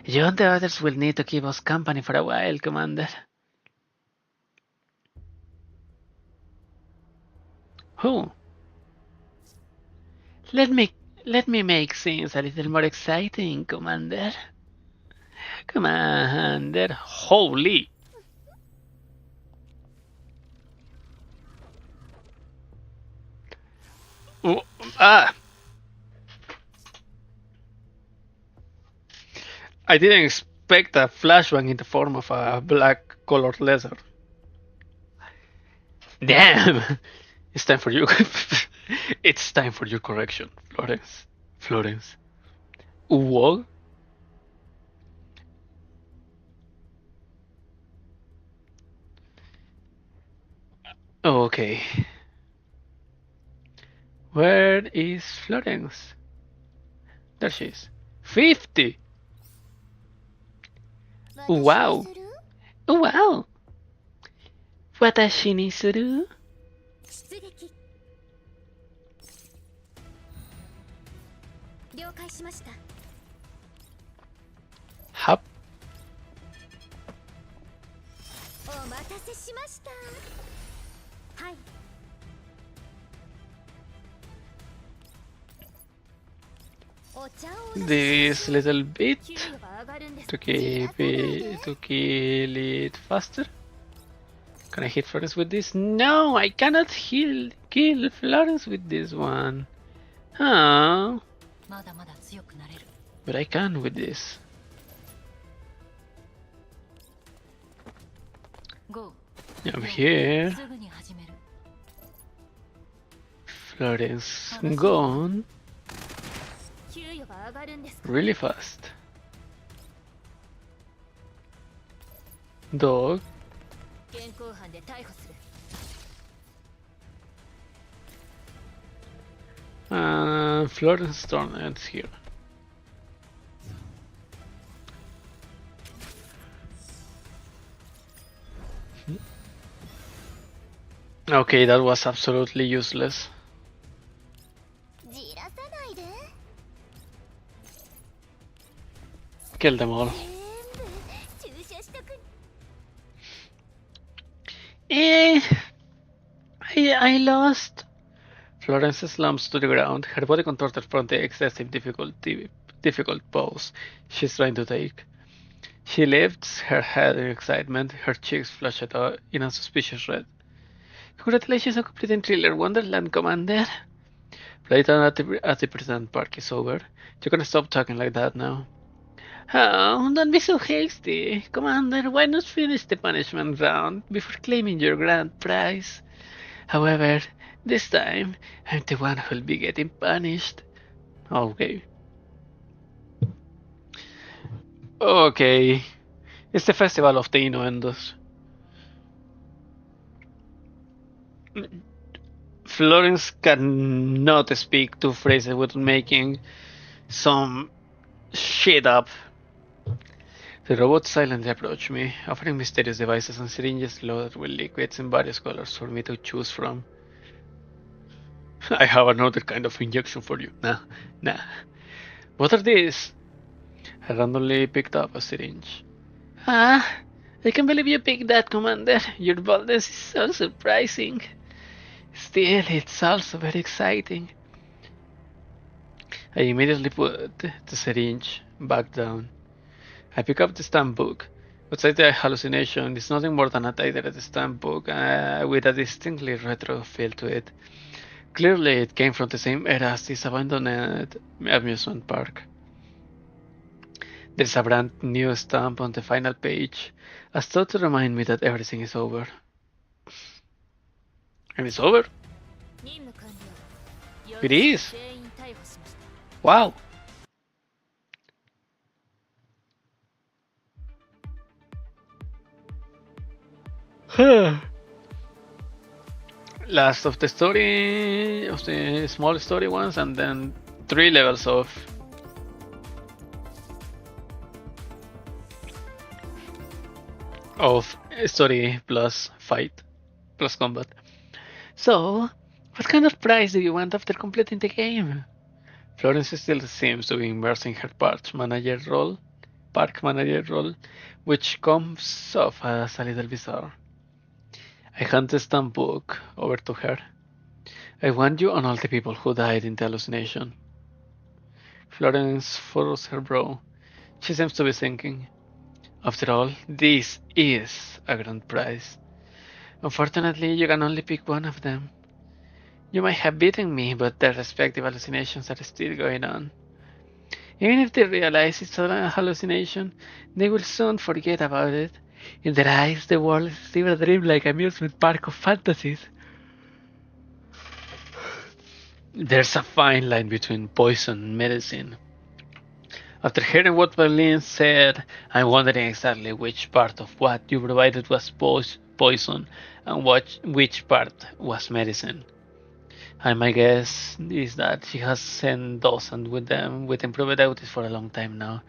You and the others will need to keep us company for a while, Commander. Who? Let me let me make things a little more exciting, Commander. Commander, holy! Oh, ah! I didn't expect a flashbang in the form of a black colored leather. Damn! It's time for you. It's time for your correction, Florence. Florence. What? Okay. Where is Florence? There she is. 50! Wow! Wow! Watashi ni suru? Hop. This little bit to kill it faster. Can I hit Florence with this? No, I cannot kill Florence with this one. Huh? But I can with this. I'm here. Florence gone. Really fast. Dog. And Florence turn ends here. Okay, that was absolutely useless. Kill them all. Eh, I lost. Florence slumps to the ground, her body contorted from the excessive difficult pose she's trying to take. She lifts her head in excitement, her cheeks flushed in a suspicious red. Congratulations on completing Thriller Wonderland, Commander! Playtime at the present park is over. You can stop talking like that now. Oh, don't be so hasty. Commander, why not finish the punishment round before claiming your grand prize? However, this time, I'm the one who'll be getting punished. Okay. Okay. It's the festival of the innuendos. Florence cannot speak two phrases without making some shit up. The robot silently approached me, offering mysterious devices and syringes loaded with liquids in various colors for me to choose from. I have another kind of injection for you. Nah. What are these? I randomly picked up a syringe. Ah, I can't believe you picked that, Commander. Your boldness is so surprising. Still, it's also very exciting. I immediately put the syringe back down. I pick up the stamp book. Outside the hallucination is nothing more than a titled stamp book with a distinctly retro feel to it. Clearly, it came from the same era as this abandoned amusement park. There's a brand new stamp on the final page, as though to remind me that everything is over. And it's over? It is! Wow! Last of the story, of the small story ones, and then 3 levels of story plus fight plus combat. So, what kind of prize do you want after completing the game? Florence still seems to be immersed in her park manager role, which comes off as a little bizarre. I hand the stamp book over to her. I want you and all the people who died in the hallucination. Florence furrows her brow. She seems to be thinking. After all, this is a grand prize. Unfortunately, you can only pick one of them. You might have beaten me, but their respective hallucinations are still going on. Even if they realize it's a hallucination, they will soon forget about it. In their eyes, the world is still a dreamlike amusement park of fantasies. There's a fine line between poison and medicine. After hearing what Berlin said, I'm wondering exactly which part of what you provided was poison and which part was medicine. And my guess is that she has sent dozens with them with improved outfits for a long time now.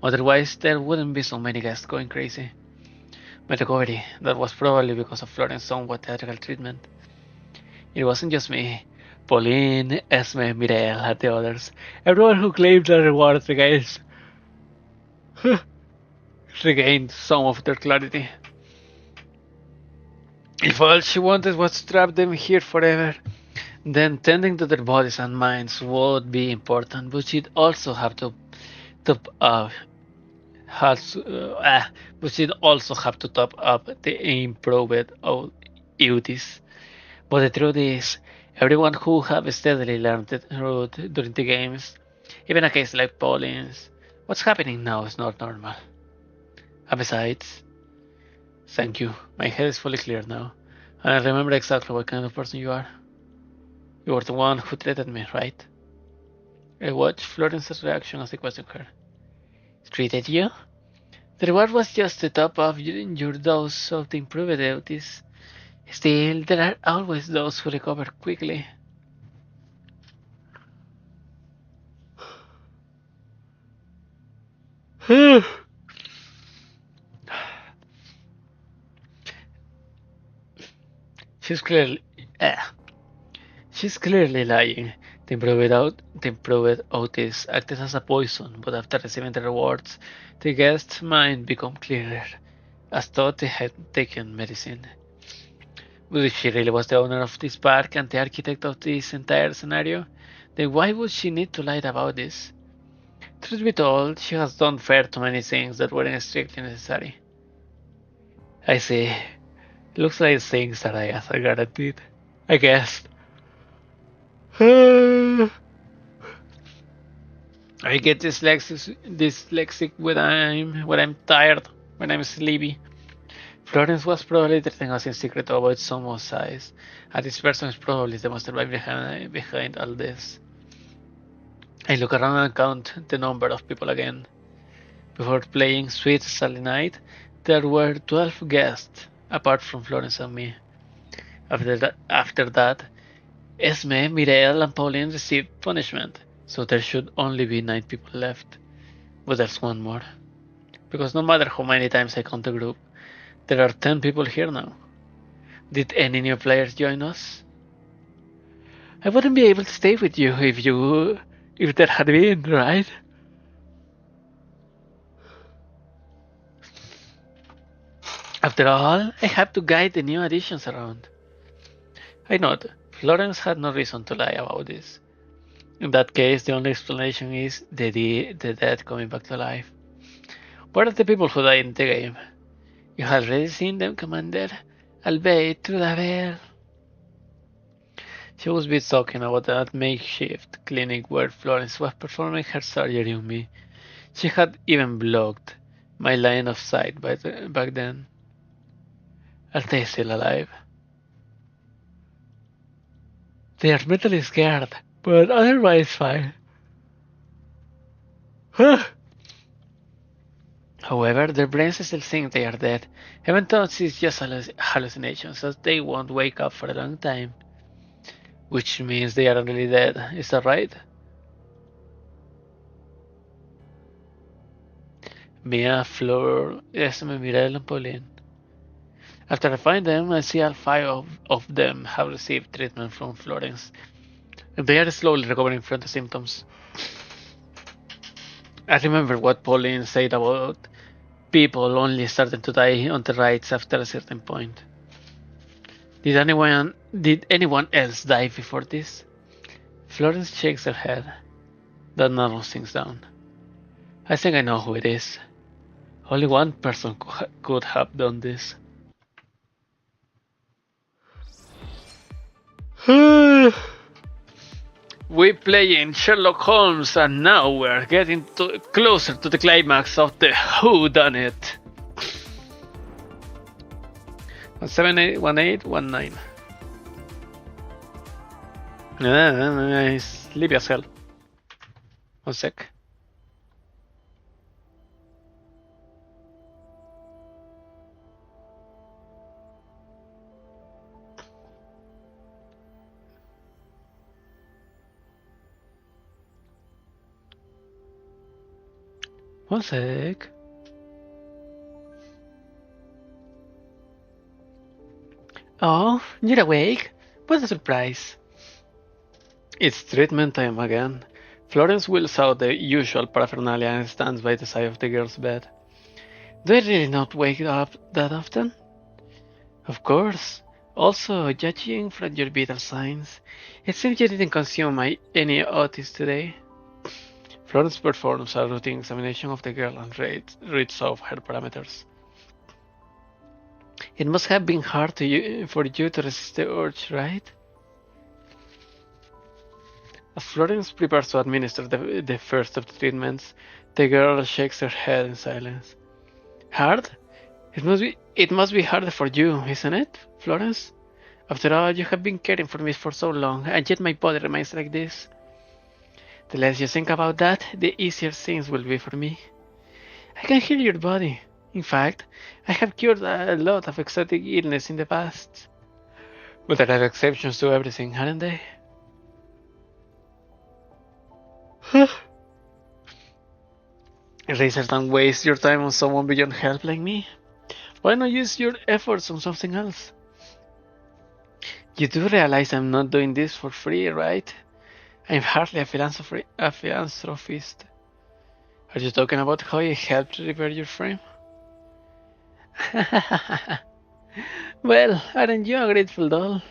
Otherwise, there wouldn't be so many guests going crazy. My recovery, that was probably because of Florence's somewhat theatrical treatment. It wasn't just me. Pauline, Esme, Mireille, and the others. Everyone who claimed the rewards regained some of their clarity. If all she wanted was to trap them here forever, then tending to their bodies and minds would be important, but she'd also have to top up but she'd also have to top up the improved duties. But the truth is, everyone who have steadily learned the truth during the games, even a case like Pauline's, what's happening now is not normal. And besides, thank you, my head is fully clear now, and I remember exactly what kind of person you are. You were the one who treated me, right? I watched Florence's reaction as I questioned her. Treated you? The reward was just to top up your dose of the improved duties. Still, there are always those who recover quickly. She's clearly, she's clearly lying. The improved Otis acted as a poison, but after receiving the rewards, the guest's mind became clearer, as though they had taken medicine. But if she really was the owner of this park and the architect of this entire scenario, then why would she need to lie about this? Truth be told, she has done far too many things that weren't strictly necessary. I see. Looks like things that I guess are guaranteed. I guess. I get dyslexic when I'm tired, when I'm sleepy. Florence was probably treating us in secret to avoid someone's size, and this person is probably the mastermind behind all this. I look around and count the number of people again. Before playing Sweet Sally Night, there were 12 guests, apart from Florence and me. After that, Esme, Mireille, and Pauline received punishment, so there should only be 9 people left. But there's one more. Because no matter how many times I count the group, there are 10 people here now. Did any new players join us? I wouldn't be able to stay with you if there had been, right? After all, I have to guide the new additions around. I nod. Florence had no reason to lie about this. In that case, the only explanation is the dead coming back to life. What are the people who died in the game? You have already seen them, Commander. Albeit through the veil. She was busy talking about that makeshift clinic where Florence was performing her surgery on me. She had even blocked my line of sight back then. Are they still alive? They are mentally scared, but otherwise fine. However, their brains still think they are dead, even though it's just hallucinations, so they won't wake up for a long time. Which means they aren't really dead, is that right? Mia, Fleur, Esme, Mirel, and Pauline. After I find them, I see all 5 of them have received treatment from Florence, and they are slowly recovering from the symptoms. I remember what Pauline said about people only starting to die on the rides after a certain point. Did anyone else die before this? Florence shakes her head. That narrows things down. I think I know who it is. Only one person could have done this. We play in Sherlock Holmes, and now we're getting closer to the climax of the Who Done It. 781819. Sleepy as hell. 1 sec. One sec. Oh, you're awake? What a surprise. It's treatment time again. Florence wheels out the usual paraphernalia and stands by the side of the girl's bed. Do I really not wake up that often? Of course. Also, judging from your vital signs, it seems you didn't consume any Otis today. Florence performs a routine examination of the girl and reads off her parameters. It must have been hard for you to resist the urge, right? As Florence prepares to administer the first of the treatments, the girl shakes her head in silence. Hard? It must be harder for you, isn't it, Florence? After all, you have been caring for me for so long, and yet my body remains like this. The less you think about that, the easier things will be for me. I can heal your body. In fact, I have cured a lot of exotic illness in the past. But there are exceptions to everything, aren't they? Eraser, don't waste your time on someone beyond help like me. Why not use your efforts on something else? You do realize I'm not doing this for free, right? I'm hardly a philanthropist. Are you talking about how I helped repair your frame? Well, aren't you a grateful doll?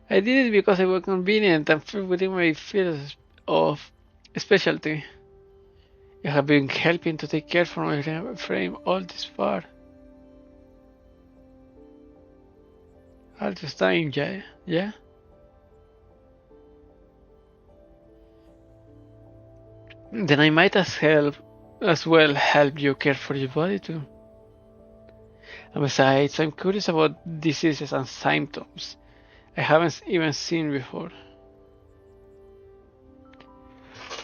I did it because it was convenient and fit within my field of specialty. You have been helping to take care of my frame all this far. All this time, yeah? Yeah? Then I might as well help you care for your body too. And besides, I'm curious about diseases and symptoms I haven't even seen before.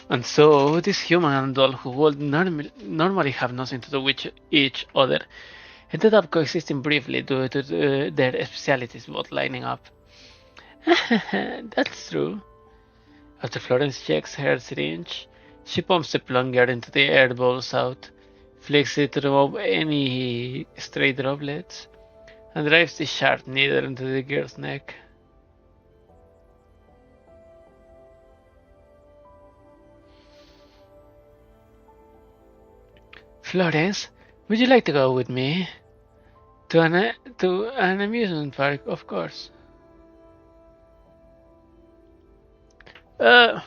And so, this human and doll who would normally have nothing to do with each other ended up coexisting briefly due to their specialities both lining up. That's true. After Florence checks her syringe, she pumps the plunger into the air bubbles out, flicks it to remove any stray droplets, and drives the sharp needle into the girl's neck. Florence, would you like to go with me? To an amusement park, of course. I'm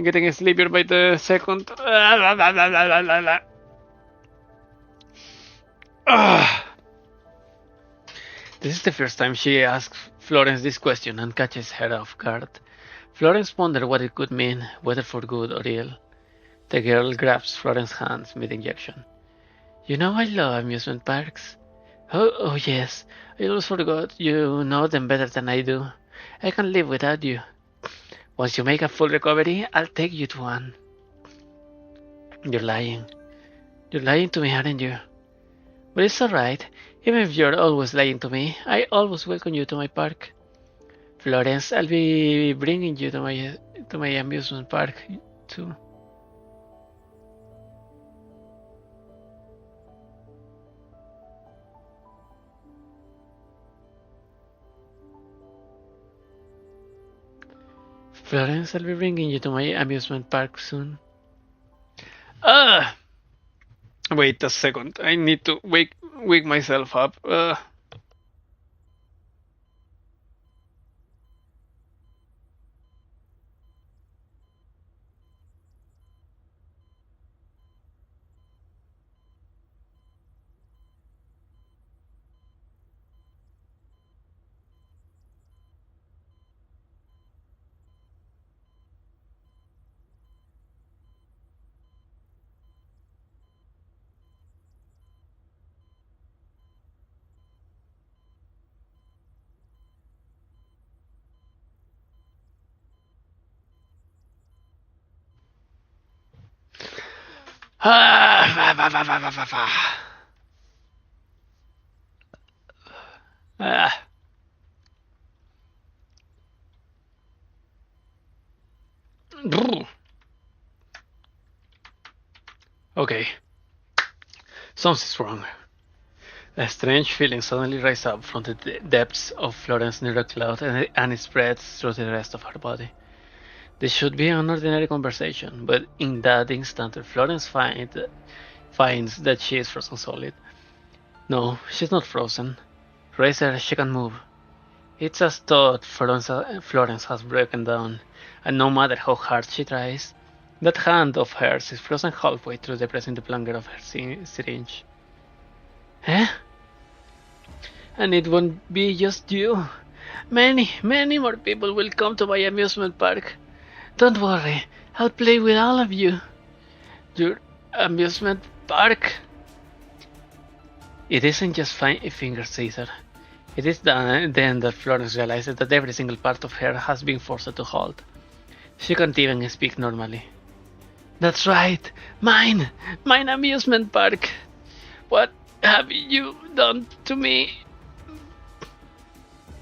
getting sleepier by the second. This is the first time she asks Florence this question and catches her off guard. Florence wonders what it could mean, whether for good or ill. The girl grabs Florence's hands mid-injection. You know I love amusement parks. Oh yes, I always forgot you know them better than I do. I can't live without you. Once you make a full recovery, I'll take you to one. You're lying. You're lying to me, aren't you? But it's alright. Even if you're always lying to me, I always welcome you to my park. Florence, I'll be bringing you to my amusement park too. Florence, I'll be bringing you to my amusement park soon. Wait a second. I need to wake myself up. Okay. Something's wrong. A strange feeling suddenly rises up from the depths of Florence's neural cloud and it spreads through the rest of her body. This should be an ordinary conversation, but in that instant, Florence finds that she is frozen solid. No, she's not frozen. Razor, she can move. It's as though Florence has broken down, and no matter how hard she tries, that hand of hers is frozen halfway through depressing the plunger of her syringe. Eh? And it won't be just you. Many, many more people will come to my amusement park. Don't worry, I'll play with all of you. Your amusement park? It isn't just finger Caesar. It is then that Florence realizes that every single part of her has been forced to halt. She can't even speak normally. That's right, mine amusement park. What have you done to me?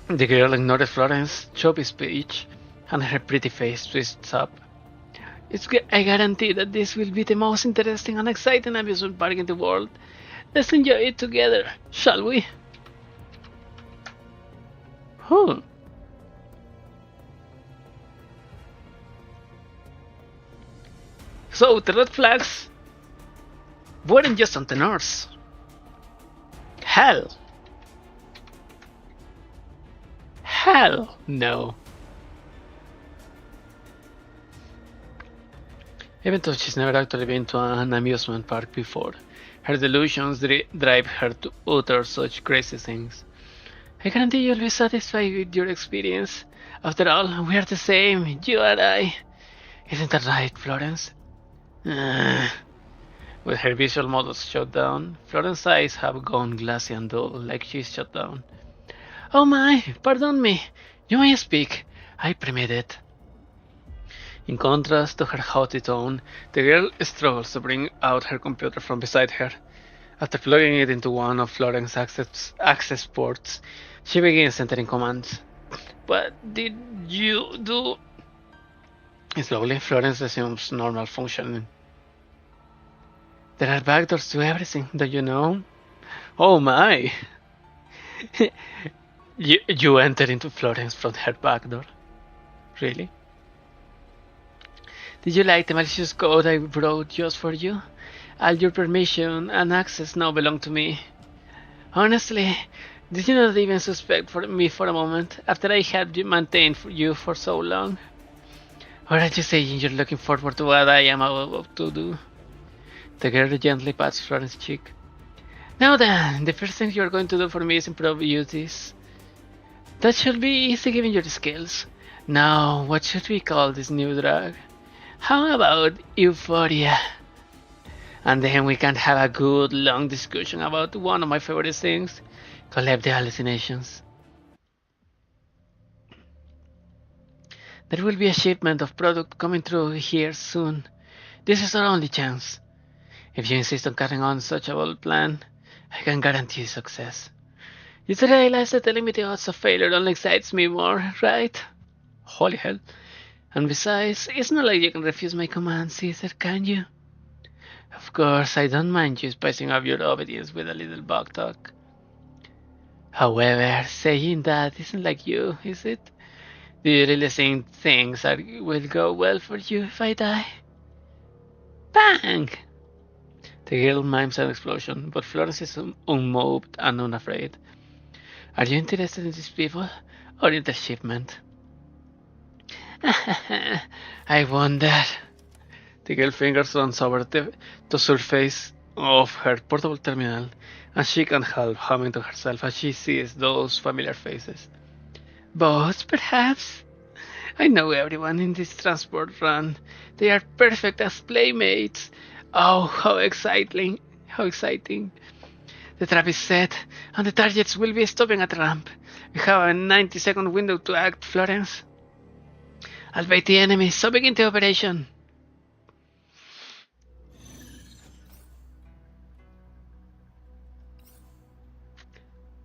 The girl ignores Florence's choppy speech, and her pretty face twists up. I guarantee that this will be the most interesting and exciting amusement park in the world. Let's enjoy it together, shall we? Huh. So, the red flags weren't just on tenors. Hell. Hell no. Even though she's never actually been to an amusement park before, her delusions drive her to utter such crazy things. I guarantee you'll be satisfied with your experience. After all, we are the same, you and I. Isn't that right, Florence? With her visual models shut down, Florence's eyes have gone glassy and dull, like she's shut down. Oh my, pardon me. You may speak. I permit it. In contrast to her haughty tone, the girl struggles to bring out her computer from beside her. After plugging it into one of Florence's access ports, she begins entering commands. What did you do? Slowly, Florence resumes normal functioning. There are backdoors to everything, don't you know? Oh my! you enter into Florence from her back door? Really? Did you like the malicious code I wrote just for you? All your permission and access now belong to me. Honestly, did you not even suspect me for a moment after I had maintained you for so long? Or are you saying you're looking forward to what I am about to do? The girl gently pats Florence's cheek. Now then, the first thing you're going to do for me is improve beauties. That should be easy given your skills. Now, what should we call this new drug? How about Euphoria? And then we can have a good long discussion about one of my favorite things, collect the hallucinations. There will be a shipment of product coming through here soon. This is our only chance. If you insist on carrying on such a bold plan, I can guarantee you success. You realize that the limited odds of failure only excites me more, right? Holy hell. And besides, it's not like you can refuse my commands either, can you? Of course, I don't mind you spicing up your obedience with a little bug talk. However, saying that isn't like you, is it? Do you really think things will go well for you if I die? Bang! The girl mimes an explosion, but Florence is unmoved and unafraid. Are you interested in these people or in the shipment? I wonder. The girl fingers runs over the surface of her portable terminal, and she can't help humming to herself as she sees those familiar faces. Both, perhaps? I know everyone in this transport run. They are perfect as playmates. Oh, how exciting! How exciting! The trap is set, and the targets will be stopping at the ramp. We have a 90-second window to act, Florence. I'll bait the enemy, so begin the operation.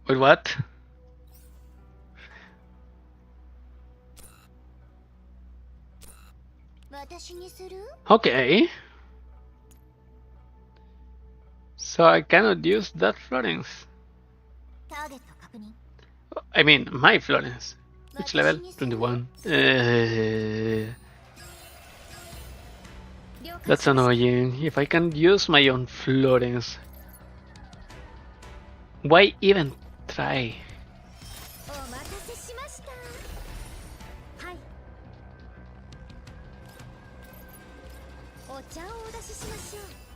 Wait, what? Okay. So I cannot use that Florence. I mean, my Florence. Which level? 21. That's annoying. If I can use my own Florence, why even try?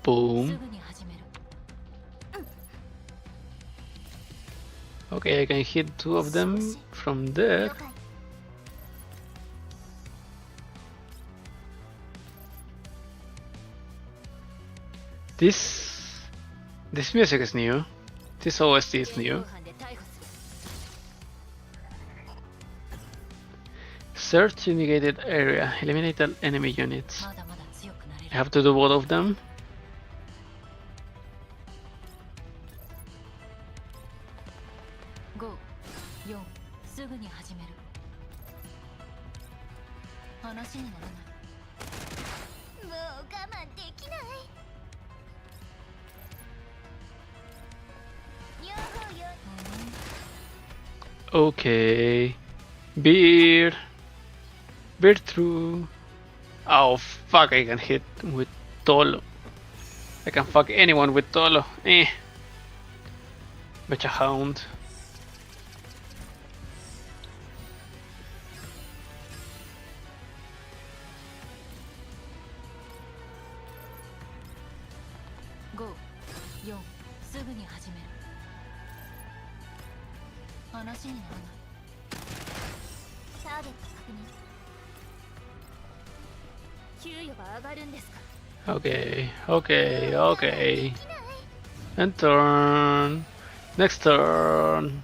Boom. Okay, I can hit two of them from there. This music is new. This OST is new. Search indicated area. Eliminate all enemy units. I have to do both of them. Okay. Beer. Beer through. Oh fuck, I can hit with Tolo. I can fuck anyone with Tolo. Bitch a hound. Okay, okay, okay. And turn. Next turn.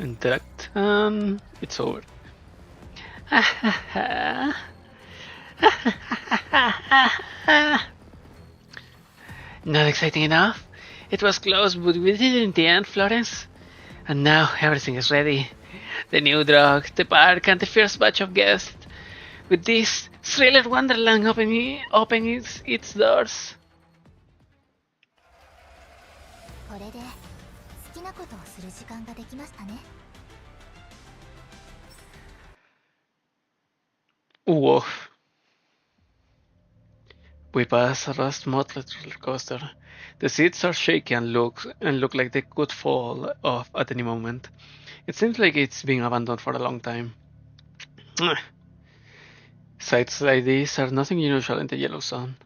Interact. It's over. Not exciting enough? It was close, but we did it in the end, Florence. And now everything is ready. The new drug, the park, and the first batch of guests. With this, thriller Wonderland opening its doors. Woof. We pass a rust motless roller coaster. The seats are shaky and look like they could fall off at any moment. It seems like it's been abandoned for a long time. Sights like these are nothing unusual in the yellow zone.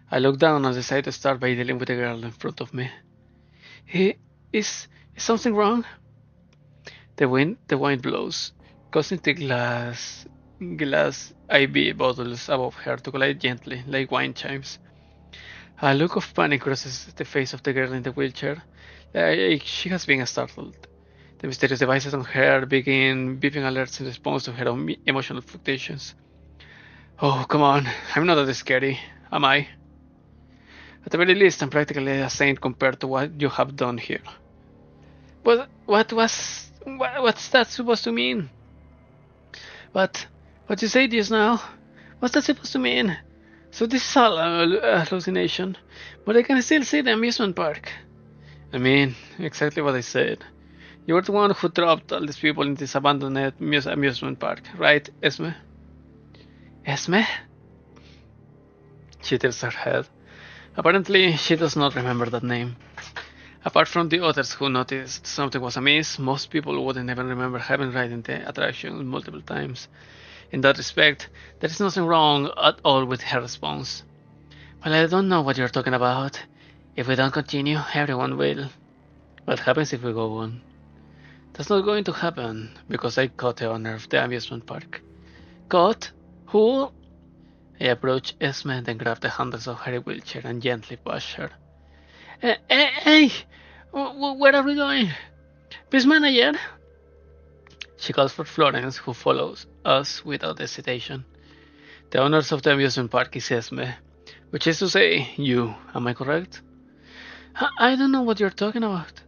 I look down and decide to start by dealing with the girl in front of me. Is something wrong? The wind blows, causing the glass IV bottles above her to collide gently, like wind chimes. A look of panic crosses the face of the girl in the wheelchair, like she has been startled. The mysterious devices on her begin beeping alerts in response to her own emotional fluctuations. Oh, come on, I'm not that scary, am I? At the very least, I'm practically a saint compared to what you have done here. What's that supposed to mean? What you said just now? What's that supposed to mean? So this is all a hallucination, but I can still see the amusement park. I mean, exactly what I said. You were the one who dropped all these people in this abandoned amusement park, right, Esme? Esme? She tilts her head. Apparently, she does not remember that name. Apart from the others who noticed something was amiss, most people wouldn't even remember having ridden the attraction multiple times. In that respect, there is nothing wrong at all with her response. Well, I don't know what you're talking about. If we don't continue, everyone will. What happens if we go on? That's not going to happen, because I caught the owner of the amusement park. Caught? Who? I approached Esme, then grabbed the handles of her wheelchair and gently pushed her. Hey! Where are we going? Please, manager? She calls for Florence, who follows us without hesitation. The owners of the amusement park is Esme, which is to say, you. Am I correct? I don't know what you're talking about.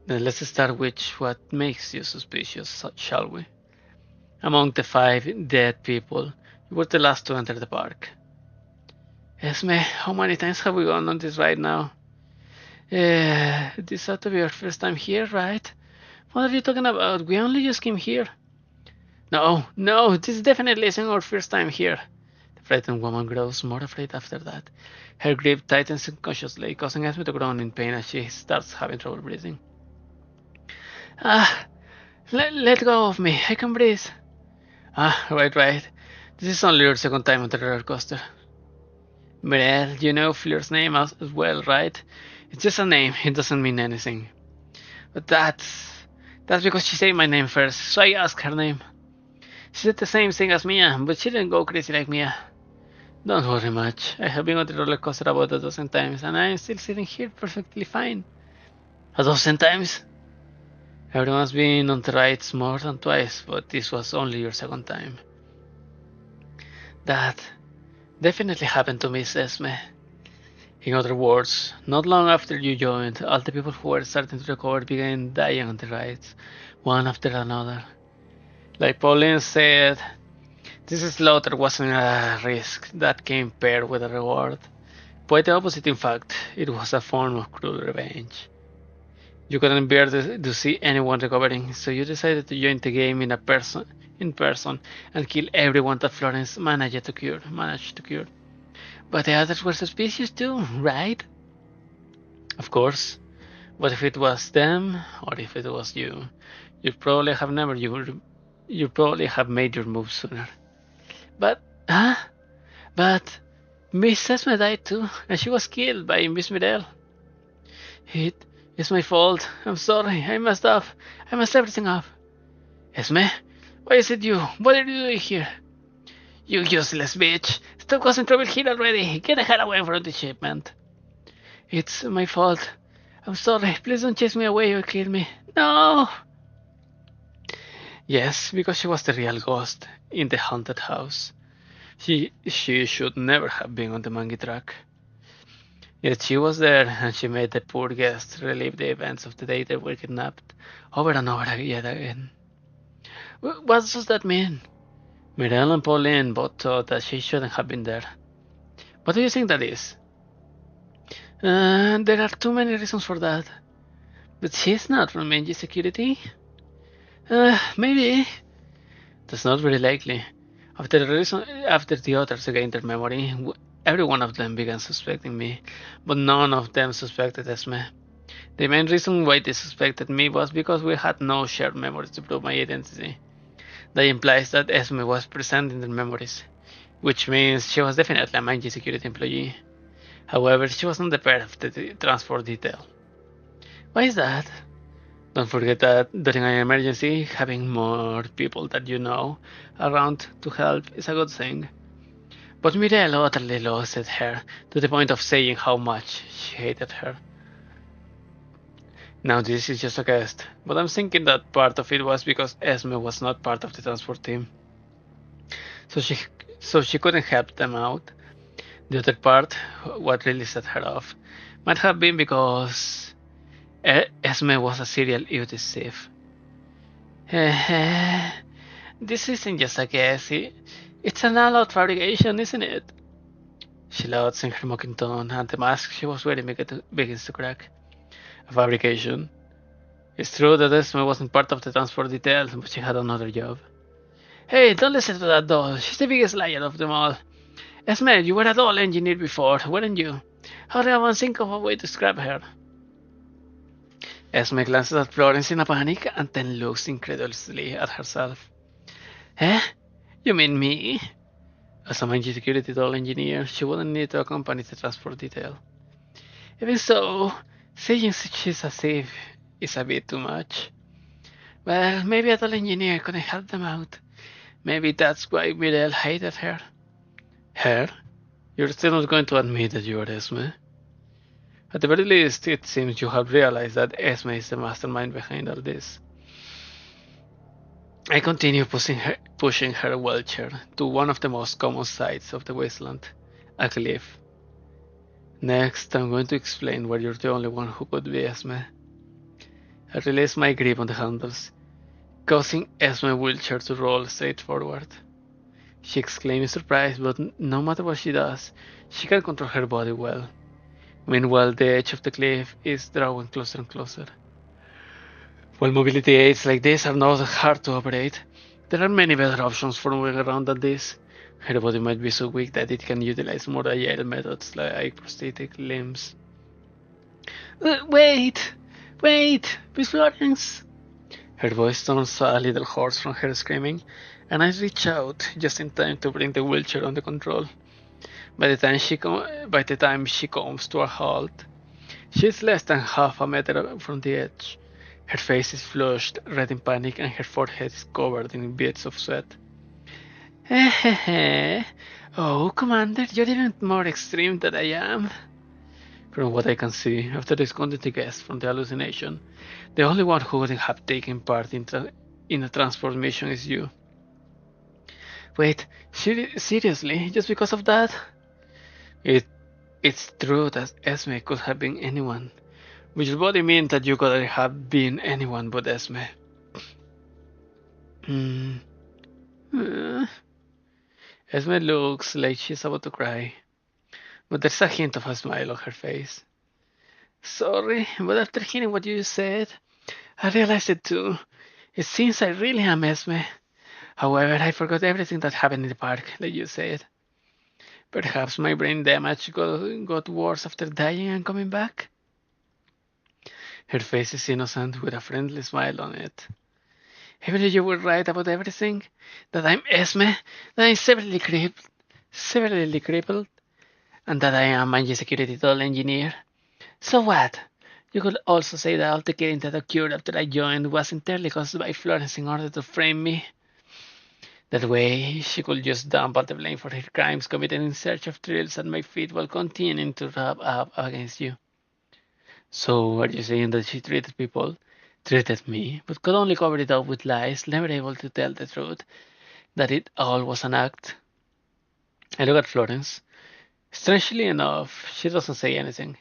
Then let's start with what makes you suspicious, shall we? Among the 5 dead people, you were the last to enter the park. Esme, how many times have we gone on this ride now? This ought to be our first time here, right? What are you talking about? We only just came here. No, this definitely isn't our first time here. The frightened woman grows more afraid after that. Her grip tightens unconsciously, causing Esme to groan in pain as she starts having trouble breathing. Let go of me. I can breathe. Right. This is only your second time on the roller coaster. Well, you know Fleur's name as well, right? It's just a name. It doesn't mean anything. But that's because she said my name first, so I asked her name. She said the same thing as Mia, but she didn't go crazy like Mia. Don't worry much. I have been on the roller coaster about a dozen times, and I am still sitting here perfectly fine. A dozen times? Everyone's been on the rides more than twice, but this was only your second time. That definitely happened to Miss Esme. In other words, not long after you joined, all the people who were starting to recover began dying on the rides, one after another. Like Pauline said, This slaughter wasn't a risk that came paired with a reward. Quite the opposite, in fact. It was a form of cruel revenge. You couldn't bear to see anyone recovering, so you decided to join the game in person, and kill everyone that Florence managed to cure. But the others were suspicious too, right? Of course. What if it was them, or if it was you? You'd probably have never you probably have made your move sooner. But but Miss Esme died too, and she was killed by Miss Mirel. It is my fault. I'm sorry. I messed up. I messed everything up. Esme, why is it you? What are you doing here? You useless bitch. Stop causing trouble here already. Get the hell away from the shipment. It's my fault. I'm sorry. Please don't chase me away or kill me. No! Yes, because she was the real ghost in the haunted house. She should never have been on the monkey track. Yet she was there, and she made the poor guests relive the events of the day they were kidnapped over and over yet again. What does that mean? Mirelle and Pauline both thought that she shouldn't have been there. What do you think that is? There are too many reasons for that. But she's not from NG Security? Maybe. That's not very likely. After the others gained their memory, every one of them began suspecting me, but none of them suspected Esme. The main reason why they suspected me was because we had no shared memories to prove my identity. That implies that Esme was present in their memories, which means she was definitely a Manji security employee. However, she was not the part of the transport detail. Why is that? Don't forget that during an emergency, having more people that you know around to help is a good thing. But Mirelle utterly lost her, to the point of saying how much she hated her. Now this is just a guess, but I'm thinking that part of it was because Esme was not part of the transport team. So she couldn't help them out. The other part, what really set her off, might have been because Esme was a serial beauty thief. This isn't just a guess, it's an all-out fabrication, isn't it? She laughs in her mocking tone, and the mask she was wearing begins to crack. A fabrication. It's true that Esme wasn't part of the transport detail, but she had another job. Hey, don't listen to that doll. She's the biggest liar of them all. Esme, you were a doll engineer before, weren't you? How did I want to think of a way to scrap her? Esme glances at Florence in a panic and then looks incredulously at herself. Eh? You mean me? As a managed security doll engineer, she wouldn't need to accompany the transport detail. Even so, saying she's a thief is a bit too much. Well, maybe a doll engineer couldn't help them out. Maybe that's why Mirelle hated her. Her? You're still not going to admit that you are Esme? At the very least, it seems you have realized that Esme is the mastermind behind all this. I continue pushing her wheelchair to one of the most common sites of the wasteland, a cliff. Next, I'm going to explain why you're the only one who could be Esme. I release my grip on the handles, causing Esme's wheelchair to roll straight forward. She exclaims in surprise, but no matter what she does, she can control her body well. Meanwhile, the edge of the cliff is drawing closer and closer. While mobility aids like this are not hard to operate, there are many better options for moving around than this. Her body might be so weak that it can utilize more agile methods like prosthetic limbs. Wait! Miss Florence! Her voice turns a little hoarse from her screaming, and I reach out just in time to bring the wheelchair under control. By the time she comes to a halt, she's less than half a meter from the edge. Her face is flushed, red in panic, and her forehead is covered in beads of sweat. Oh, Commander, you're even more extreme than I am. From what I can see, after discounting the guest from the hallucination, the only one who wouldn't have taken part in a transport mission is you. Wait, seriously? Just because of that? It's true that Esme could have been anyone, which would body mean that you could have been anyone but Esme. Esme looks like she's about to cry, but there's a hint of a smile on her face. Sorry, but after hearing what you said, I realized it too. It seems I really am Esme. However, I forgot everything that happened in the park, like you said. Perhaps my brain damage got worse after dying and coming back? Her face is innocent with a friendly smile on it. Even if you were right about everything, that I'm Esme, that I'm severely crippled, and that I am a security doll engineer. So what? You could also say that all the killing that occurred after I joined was entirely caused by Florence in order to frame me. That way, she could just dump all the blame for her crimes committed in search of thrills at my feet while continuing to rub up against you. So, are you saying that she treated me, but could only cover it up with lies, never able to tell the truth, that it all was an act? I look at Florence. Strangely enough, she doesn't say anything.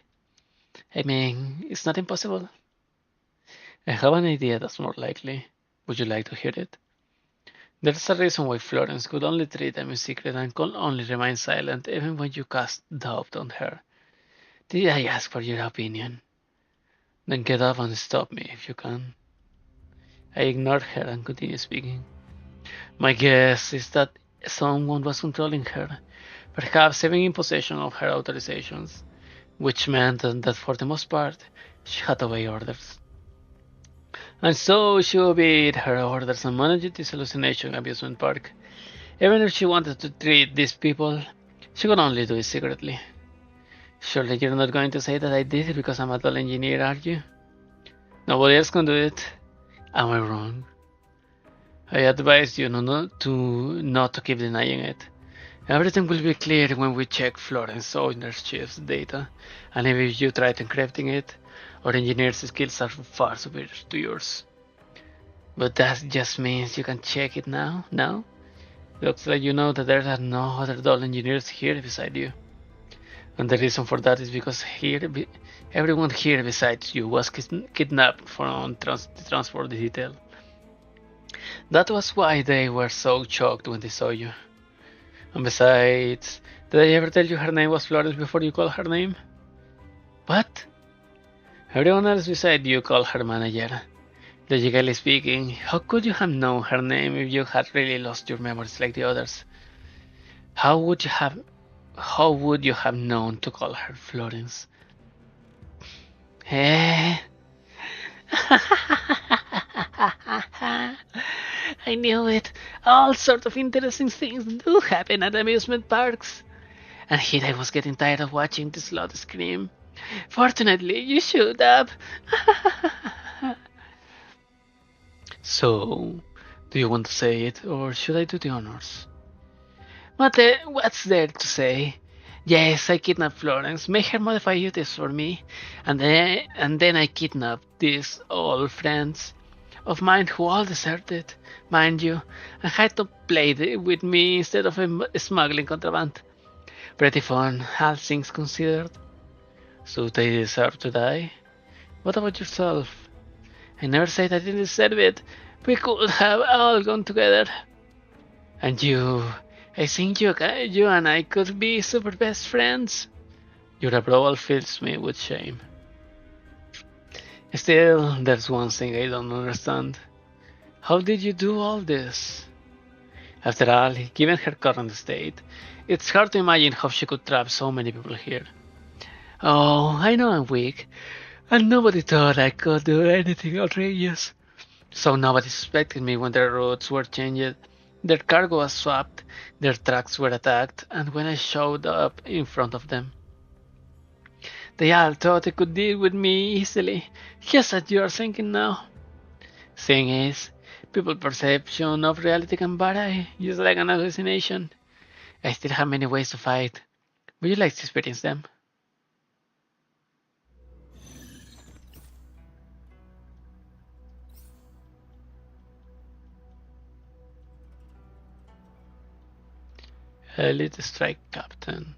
I mean, it's not impossible. I have an idea that's more likely. Would you like to hear it? There's a reason why Florence could only treat them in secret and could only remain silent even when you cast doubt on her. Did I ask for your opinion? Then get up and stop me if you can. I ignored her and continued speaking. My guess is that someone was controlling her, perhaps even in possession of her authorizations, which meant that for the most part, she had obeyed orders. And so she obeyed her orders and managed this hallucination amusement park. Even if she wanted to treat these people, she could only do it secretly. Surely you're not going to say that I did it because I'm a dull engineer, are you? Nobody else can do it. Am I wrong? I advise you not to keep denying it. Everything will be clear when we check Florence ownership's data, and if you try encrypting it, our engineer's skills are far superior to yours. But that just means you can check it now? No? Looks like you know that there are no other dull engineers here beside you. And the reason for that is because everyone here besides you was kidnapped from the transport detail. That was why they were so shocked when they saw you. And besides, did I ever tell you her name was Florence before you called her name? What? Everyone else beside you called her manager. Logically speaking, how could you have known her name if you had really lost your memories like the others? How would you have known to call her Florence? Eh? I knew it. All sorts of interesting things do happen at amusement parks. And here I was getting tired of watching the slot scream. Fortunately, you showed up. So, do you want to say it, or should I do the honors? What's there to say? Yes, I kidnapped Florence, made her modify UTs for me, and then I kidnapped these old friends of mine who all deserted, mind you, and had to play with me instead of smuggling contraband. Pretty fun, all things considered. So they deserve to die? What about yourself? I never said I didn't deserve it. We could have all gone together. And you, I think you and I could be super best friends. Your approval fills me with shame. Still, there's one thing I don't understand. How did you do all this? After all, given her current state, it's hard to imagine how she could trap so many people here. Oh, I know I'm weak, and nobody thought I could do anything outrageous. So nobody suspected me when their routes were changed, their cargo was swapped, their trucks were attacked, and when I showed up in front of them. They all thought they could deal with me easily, just as you are thinking now. Thing is, people's perception of reality can vary, just like an hallucination. I still have many ways to fight. Would you like to experience them? Elite Strike Captain.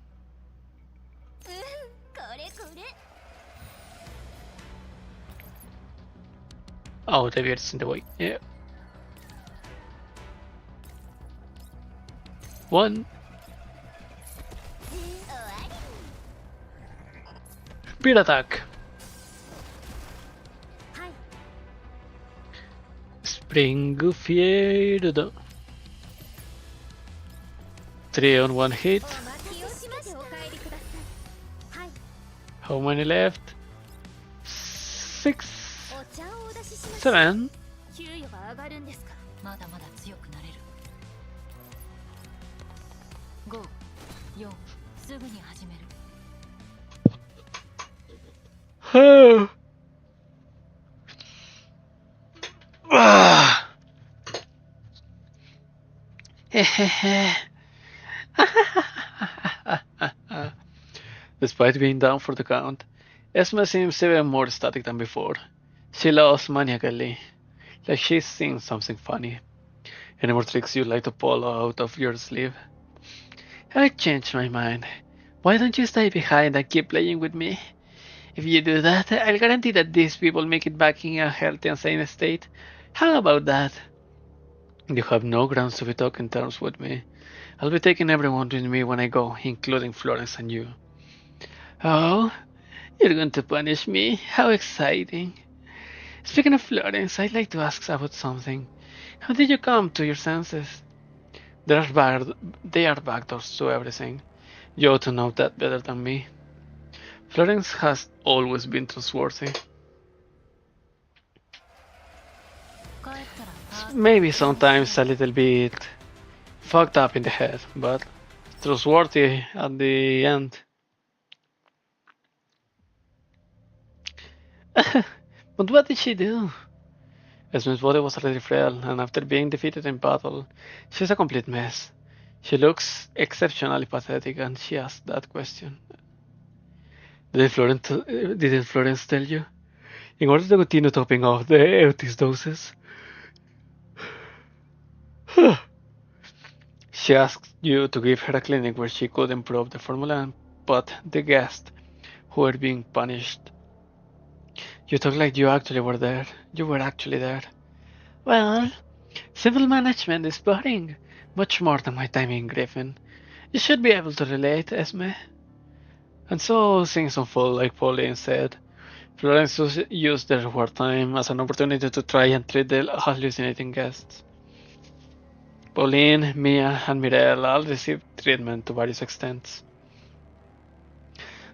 Oh, the beard's in the way. Yeah. 1, Speed attack. Spring Fear. 3 on 1 hit. How many left? 6, 7. Oh. Despite being down for the count, Esme seems even more static than before. She laughs maniacally, like she's seeing something funny. Any more tricks you'd like to pull out of your sleeve? I changed my mind. Why don't you stay behind and keep playing with me? If you do that, I'll guarantee that these people make it back in a healthy and sane state. How about that? You have no grounds to be talking terms with me. I'll be taking everyone with me when I go, including Florence and you. Oh, you're going to punish me? How exciting. Speaking of Florence, I'd like to ask about something. How did you come to your senses? There are backdoors to everything. You ought to know that better than me. Florence has always been trustworthy. Maybe sometimes a little bit fucked up in the head, but trustworthy at the end. But what did she do? Esme's body was already frail, and after being defeated in battle, she's a complete mess. She looks exceptionally pathetic, and she asked that question. Didn't Florence tell you? In order to continue topping off the Eutis doses, she asked you to give her a clinic where she could improve the formula and put the guests who were being punished. You talk like you actually were there. You were actually there. Well, simple management is boring. Much more than my time in Griffin. You should be able to relate, Esme. And so things unfold like Pauline said. Florence used their wartime as an opportunity to try and treat the hallucinating guests. Pauline, Mia, and Mirelle all received treatment to various extents.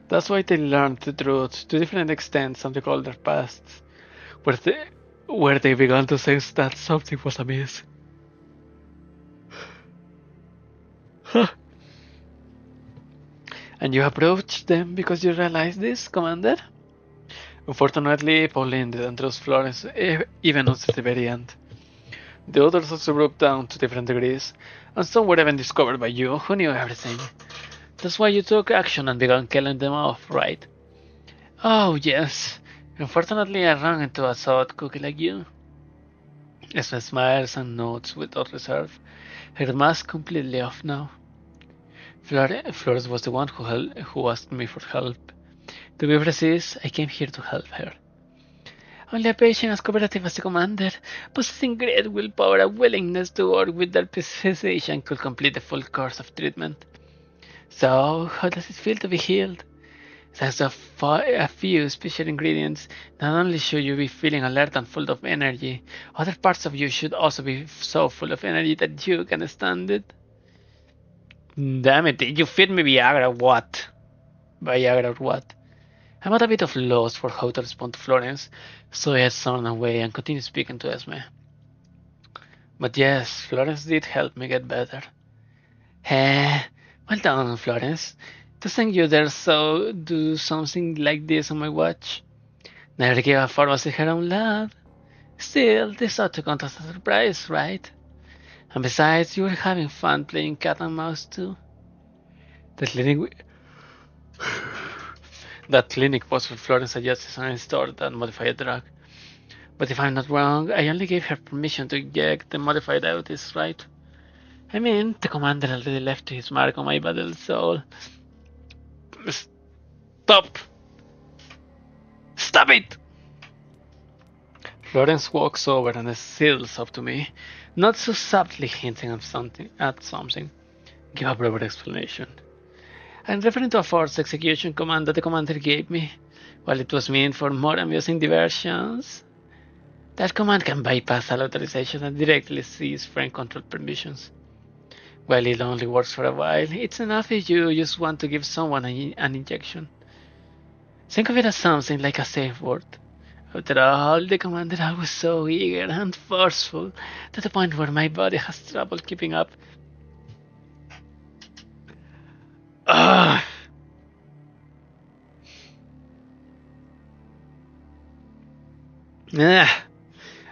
That's why they learned the truth to different extents of the colder pasts, where they began to sense that something was amiss. And you approached them because you realized this, Commander? Unfortunately, Pauline didn't trust Florence even until the very end. The others also broke down to different degrees, and some were even discovered by you, who knew everything. That's why you took action and began killing them off, right? Oh, yes. Unfortunately, I ran into a soft cookie like you. Esme smiles and nods without reserve, her mask completely off now. Flores was the one who asked me for help. To be precise, I came here to help her. Only a patient as cooperative as the commander, possessing great willpower and willingness to work with their physician could complete the full course of treatment. So, how does it feel to be healed? Thanks to a few special ingredients, not only should you be feeling alert and full of energy, other parts of you should also be so full of energy that you can stand it. Damn it, did you feed me Viagra or what? Viagra or what? I'm at a bit of loss for how to respond to Florence, so I had turned away and continued speaking to Esme. But yes, Florence did help me get better. Eh, well done, Florence. To thank you there, so do something like this on my watch. Never give a pharmacy her own lab. Still, this ought to count as a surprise, right? And besides, you were having fun playing cat and mouse too. That clinic was where Florence suggested an store that modified drug. But if I'm not wrong, I only gave her permission to inject the modified Eutis, right? I mean, the commander already left his mark on my battle soul. Stop! Stop it! Florence walks over and sidles up to me, not so subtly hinting at something. Give a proper explanation. I'm referring to a forced execution command that the commander gave me. While it was meant for more amusing diversions, that command can bypass all authorization and directly seize frame control permissions. While it only works for a while, it's enough if you just want to give someone an injection. Think of it as something like a safe word. After all, the commander always so eager and forceful to the point where my body has trouble keeping up. Ugh.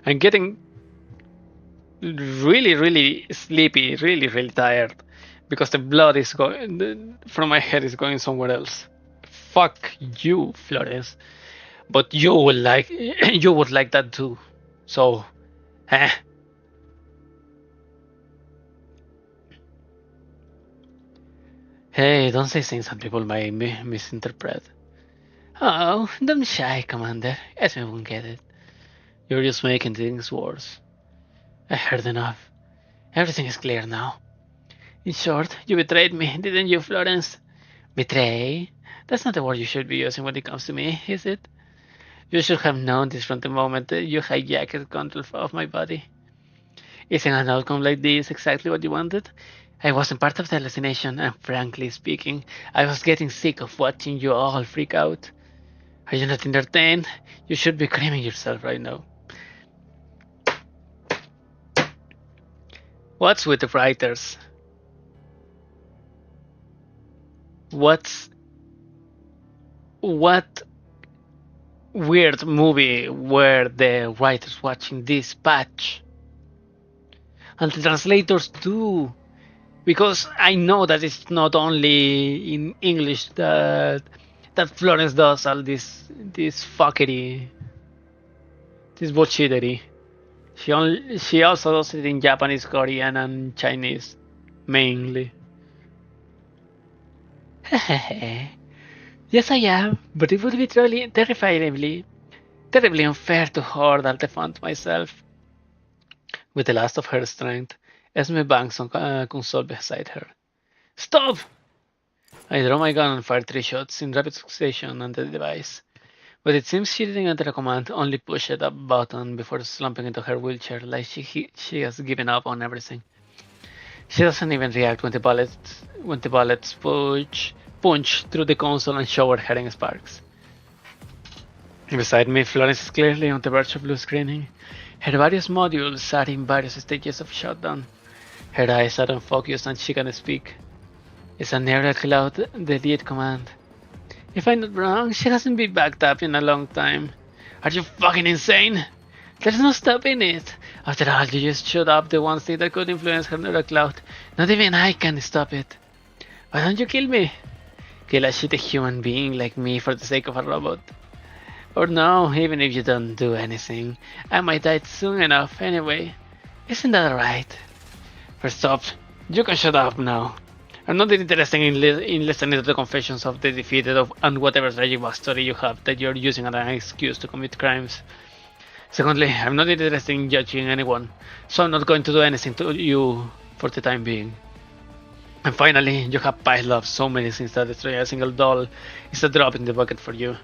I'm getting really sleepy, really tired, because the blood is going from my head is going somewhere else. Fuck you, Flores. But you would like you would like that too. So, eh. Hey, don't say things some people might misinterpret. Oh, don't be shy, Commander. Esme won't get it. You're just making things worse. I heard enough. Everything is clear now. In short, you betrayed me, didn't you, Florence? Betray? That's not the word you should be using when it comes to me, is it? You should have known this from the moment you hijacked control of my body. Isn't an outcome like this exactly what you wanted? I wasn't part of the hallucination, and frankly speaking, I was getting sick of watching you all freak out. Are you not entertained? You should be creaming yourself right now. What's with the writers? What weird movie were the writers watching this patch? And the translators too. Because I know that it's not only in English that Florence does all this fuckery, this bullshittery. She also does it in Japanese, Korean, and Chinese, mainly. Yes, I am, but it would be truly terribly unfair to hoard all the fun to myself. With the last of her strength, Esme bangs on a console beside her. Stop! I draw my gun and fire 3 shots in rapid succession on the device. But it seems she didn't enter a command, only push a button before slumping into her wheelchair like she has given up on everything. She doesn't even react when the bullets punch through the console and shower her in sparks. Beside me, Florence is clearly on the verge of blue screening. Her various modules are in various stages of shutdown. Her eyes are unfocused and she can't speak. It's an error cloud the lead command. If I'm not wrong, she hasn't been backed up in a long time. Are you fucking insane? There's no stopping it. After all, you just shut up the one thing that could influence her neural cloud. Not even I can stop it. Why don't you kill me? Kill a shitty human being like me for the sake of a robot. Or no, even if you don't do anything, I might die soon enough anyway. Isn't that right? First off, you can shut up now. I'm not interested in listening to the confessions of the defeated and whatever tragic backstory you have that you're using as an excuse to commit crimes. Secondly, I'm not interested in judging anyone, so I'm not going to do anything to you for the time being. And finally, you have piled up so many things that destroying a single doll is a drop in the bucket for you.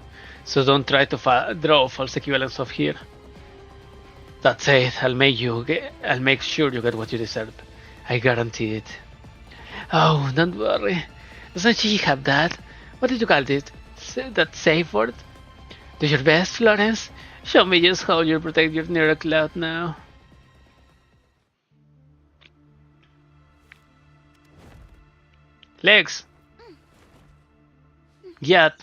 So don't try to draw false equivalence of here. That said, I'll make sure you get what you deserve. I guarantee it. Oh, don't worry. Doesn't she have that? What did you call it? That safe word? Do your best, Florence. Show me just how you protect your neural cloud now. Legs. Yet.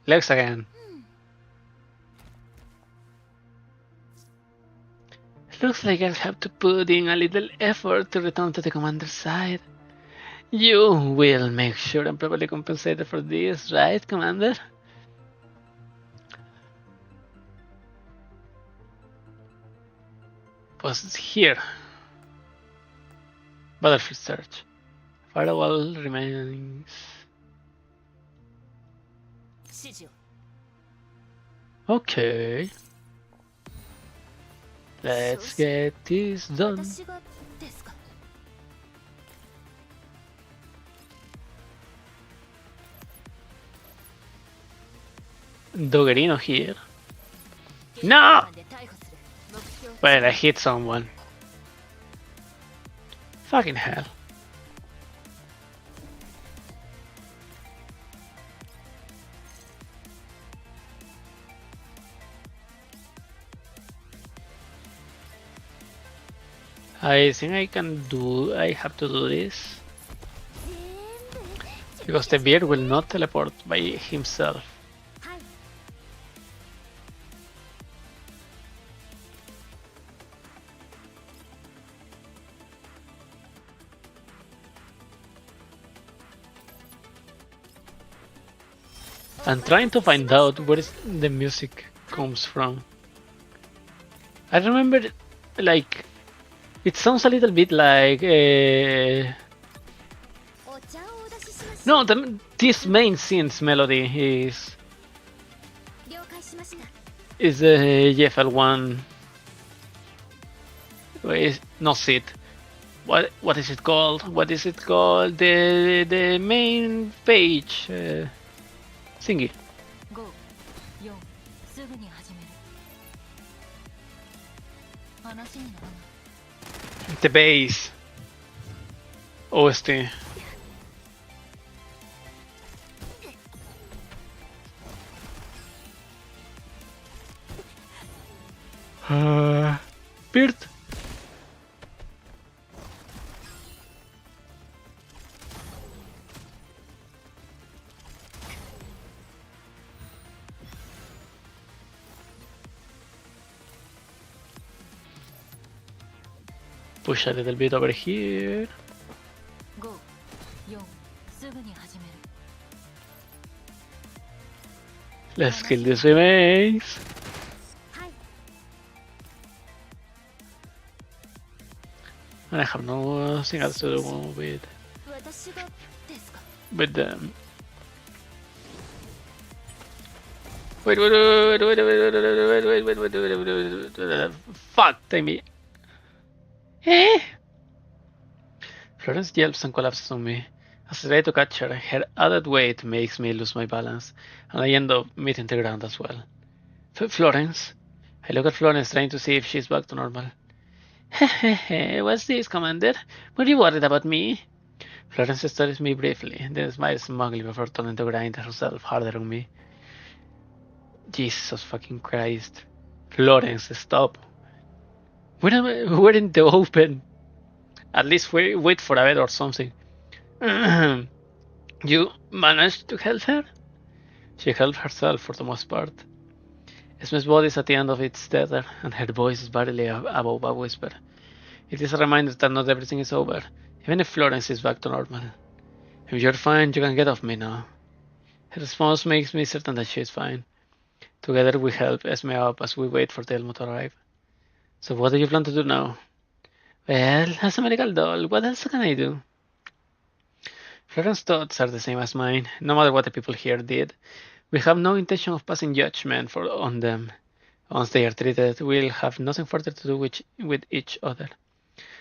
Legs again. Looks like I'll have to put in a little effort to return to the commander's side. You will make sure I'm properly compensated for this, right, Commander? Was here. Battlefield search. Firewall remains. Okay. Let's get this done. Doggerino here. No! Well, I hit someone. Fucking hell. I think I have to do this. Because the bear will not teleport by himself. I'm trying to find out where the music comes from. I remember, like, it sounds a little bit like no, this main scene's melody is the GFL1. No, Sid. What is it called? What is it called? The main page thingy. The bass. OST. Beard. Push a little bit over here. Let's kill these remains. And I have nothing else to do with them. Wait. Fuck, Timmy. Florence yelps and collapses on me. As I try to catch her, her added weight makes me lose my balance, and I end up meeting the ground as well. Florence? I look at Florence, trying to see if she's back to normal. Hehehe, what's this, Commander? Were you worried about me? Florence studies me briefly, then smiles smugly before turning to grind herself harder on me. Jesus fucking Christ. Florence, stop. We're in the open. At least wait for a bed or something. You managed to help her? She helped herself for the most part. Esme's body is at the end of its tether, and her voice is barely above a whisper. It is a reminder that not everything is over, even if Florence is back to normal. If you're fine, you can get off me now. Her response makes me certain that she is fine. Together we help Esme up as we wait for Telmo to arrive. So what do you plan to do now? Well, as a medical doll, what else can I do? Florence's thoughts are the same as mine, no matter what the people here did. We have no intention of passing judgment on them. Once they are treated, we'll have nothing further to do with each other.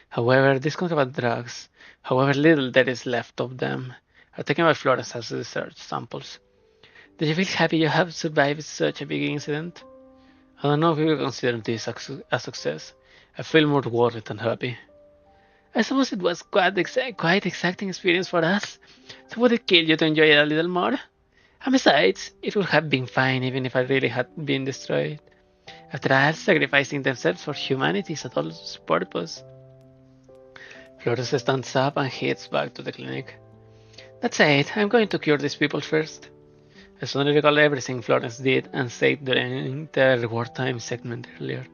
However, these contraband drugs, however little there is left of them, are taken by Florence as research samples. Do you feel happy you have survived such a big incident? I don't know if we will consider this a success. I feel more worried than happy. I suppose it was quite exciting experience for us. So would it kill you to enjoy it a little more? And besides, it would have been fine even if I really had been destroyed. After all, sacrificing themselves for humanity is a total purpose. Flores stands up and heads back to the clinic. That's it, I'm going to cure these people first. I suddenly recall everything Florence did and said during the wartime segment earlier.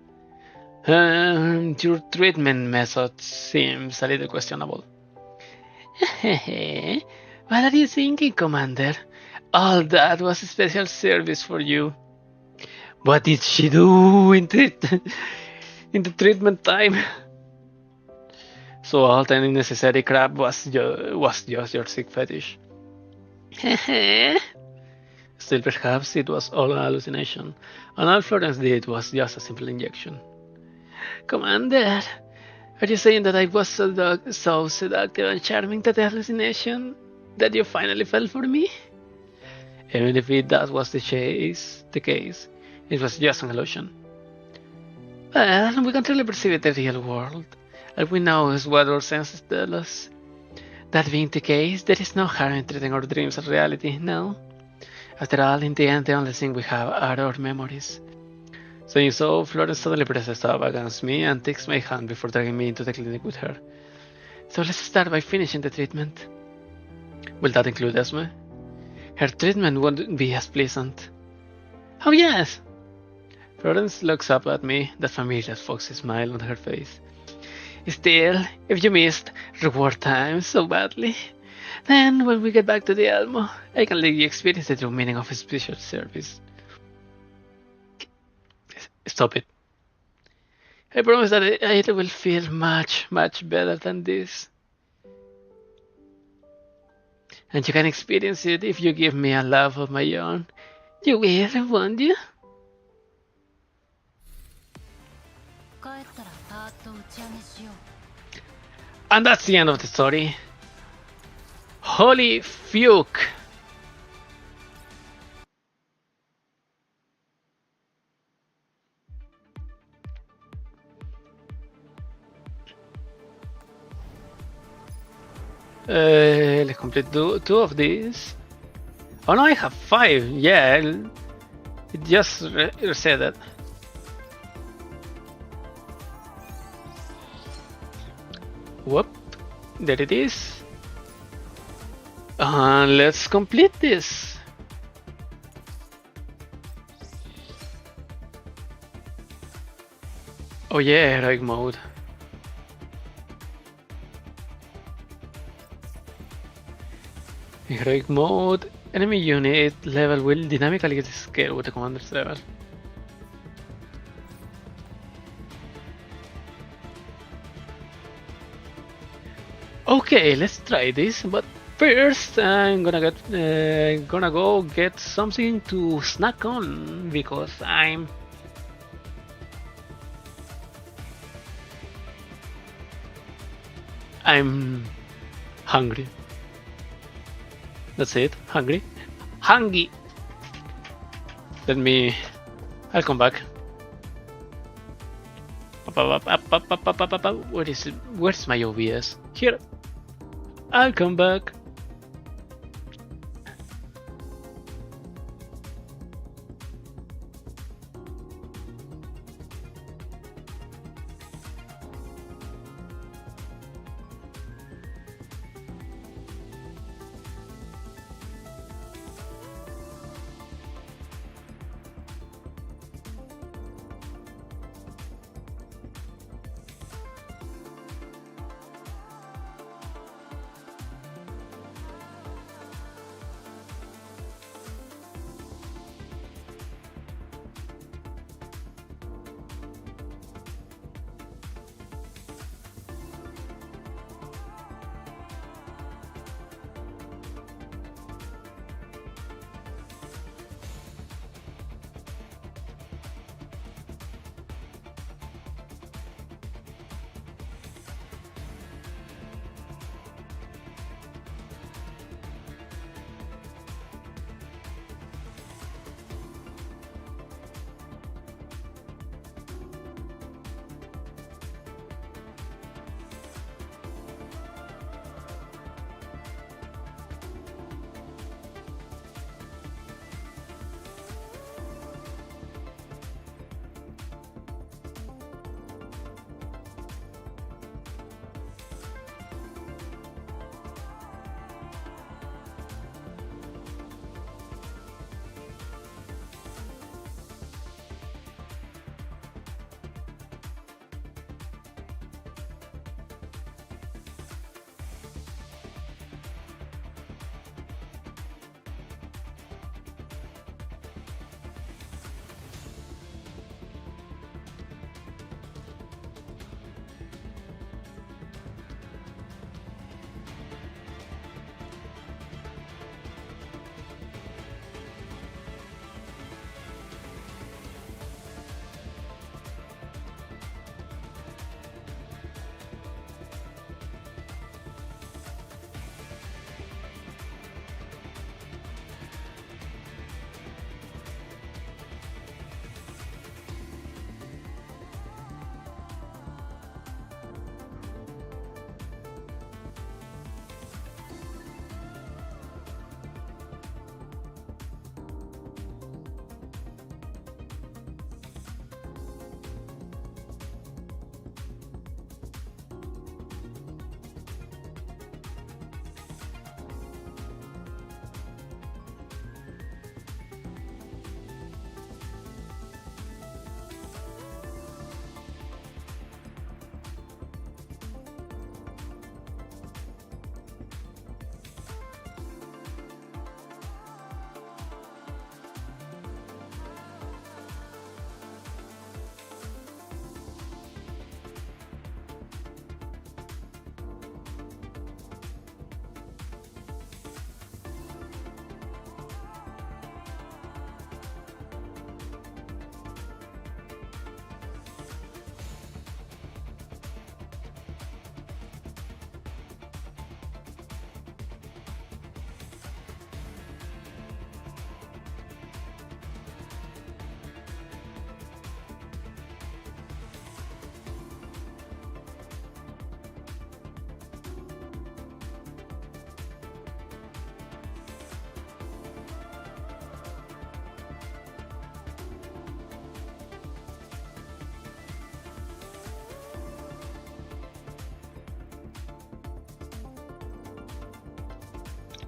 Your treatment method seems a little questionable. What are you thinking, Commander? All that was a special service for you. What did she do in the treatment time? So all the unnecessary crap was just your sick fetish. Still, perhaps it was all a hallucination, and all Florence did was just a simple injection. Commander, are you saying that I was so seductive and charming that the hallucination that you finally fell for me? Even if that was the case, it was just an illusion. Well, we can truly perceive the real world. All we know is what our senses tell us. That being the case, there is no harm in treating our dreams as reality, no? After all, in the end, the only thing we have are our memories. So Florence suddenly presses up against me and takes my hand before dragging me into the clinic with her. So let's start by finishing the treatment. Will that include Esme? Her treatment won't be as pleasant. Oh yes! Florence looks up at me, that familiar foxy smile on her face. Still, if you missed reward time so badly, then when we get back to the Elmo, I can let you experience the true meaning of a special service. Stop it. I promise that it will feel much, much better than this. And you can experience it if you give me a love of my own. You will, won't you? And that's the end of the story. Holy fuck! Let's complete two of these. Oh no, I have 5. Yeah, it just said that. Whoop, there it is. Let's complete this. Oh yeah, heroic mode. In heroic mode, enemy unit level will dynamically get scaled with the commander's level. Okay, let's try this, but first I'm gonna go get something to snack on because I'm hungry. That's it. Hungry. Hungry. I'll come back. Where is it? Where's my OBS? Here. I'll come back.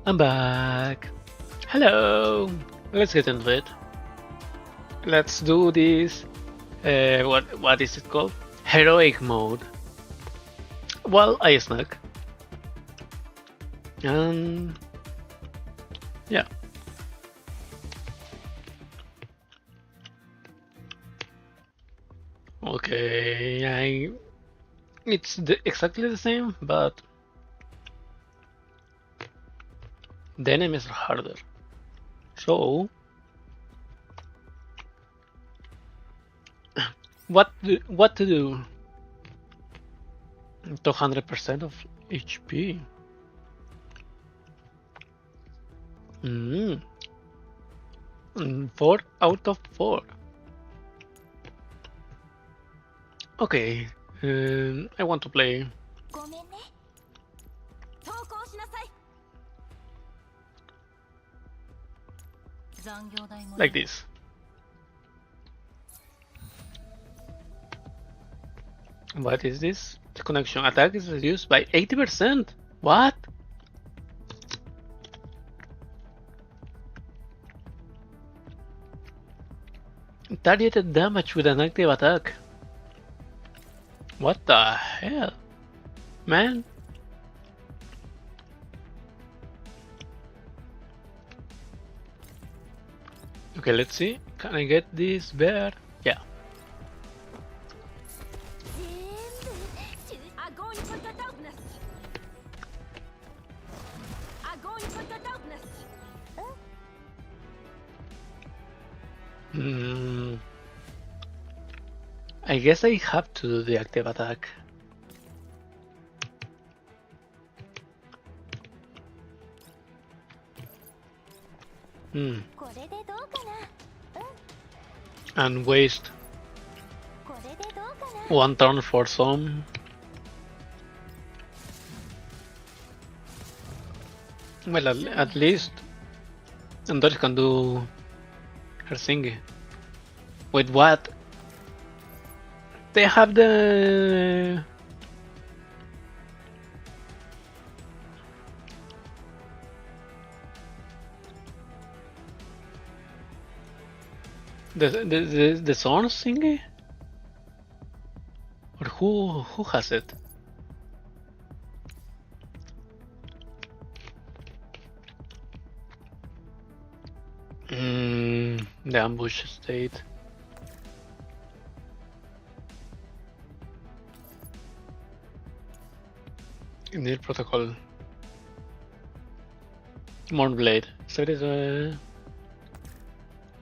I'm back. Hello. Let's get into it. Let's do this. What is it called? Heroic mode. Well, I snuck. Yeah. Okay, it's exactly the same, but the enemies are harder. So, what to do? 200% of HP. 4 out of 4. Okay, I want to play. Like this. What is this? The connection attack is reduced by 80%. What? Targeted damage with an active attack. What the hell? Man? Okay, let's see. Can I get this bear? Yeah. I guess I have to do the active attack. And waste 1 turn for some. Well, at least Andori can do her thingy. Wait, what? They have the swords thingy? Or who has it? The ambush state. Need protocol. Mornblade. So it is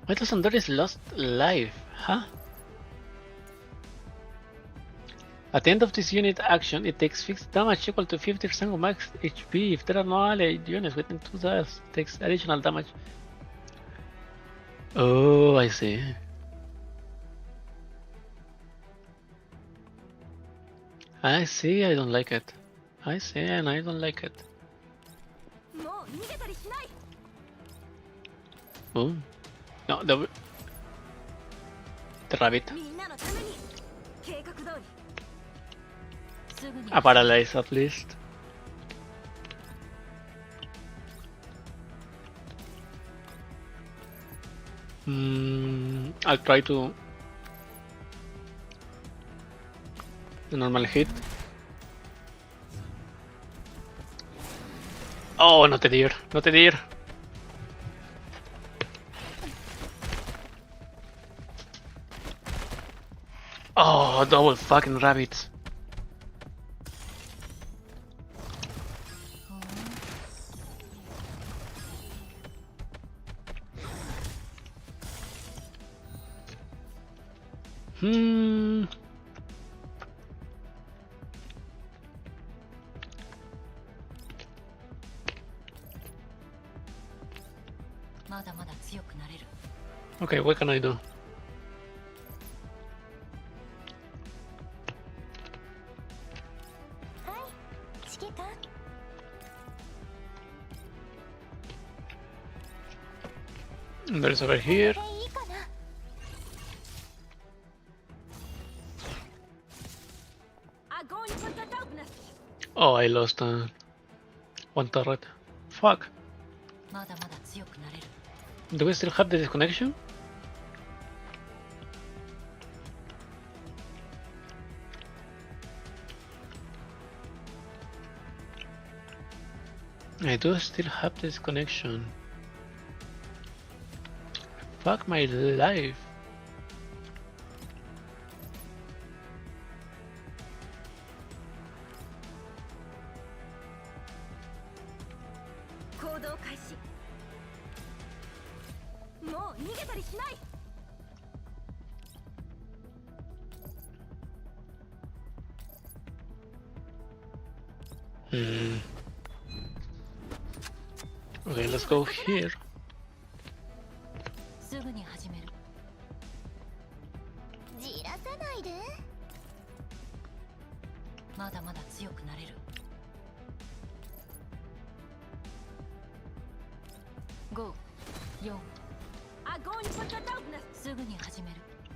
why doesn't there is lost life, huh? At the end of this unit action, it takes fixed damage equal to 50% of max HP. If there are no allied units within 2 turns, it takes additional damage. Oh, I see. I see, I don't like it. I see, and I don't like it. Oh. No, the rabbit. A paralyze at least. I'll try to the normal hit. Oh, not a deer, not a deer. Oh, double fucking rabbits. Okay, what can I do? There's over here. Oh, I lost one turret. Fuck. Do we still have the disconnection? I do still have this connection. Fuck my life. Okay, let's go here.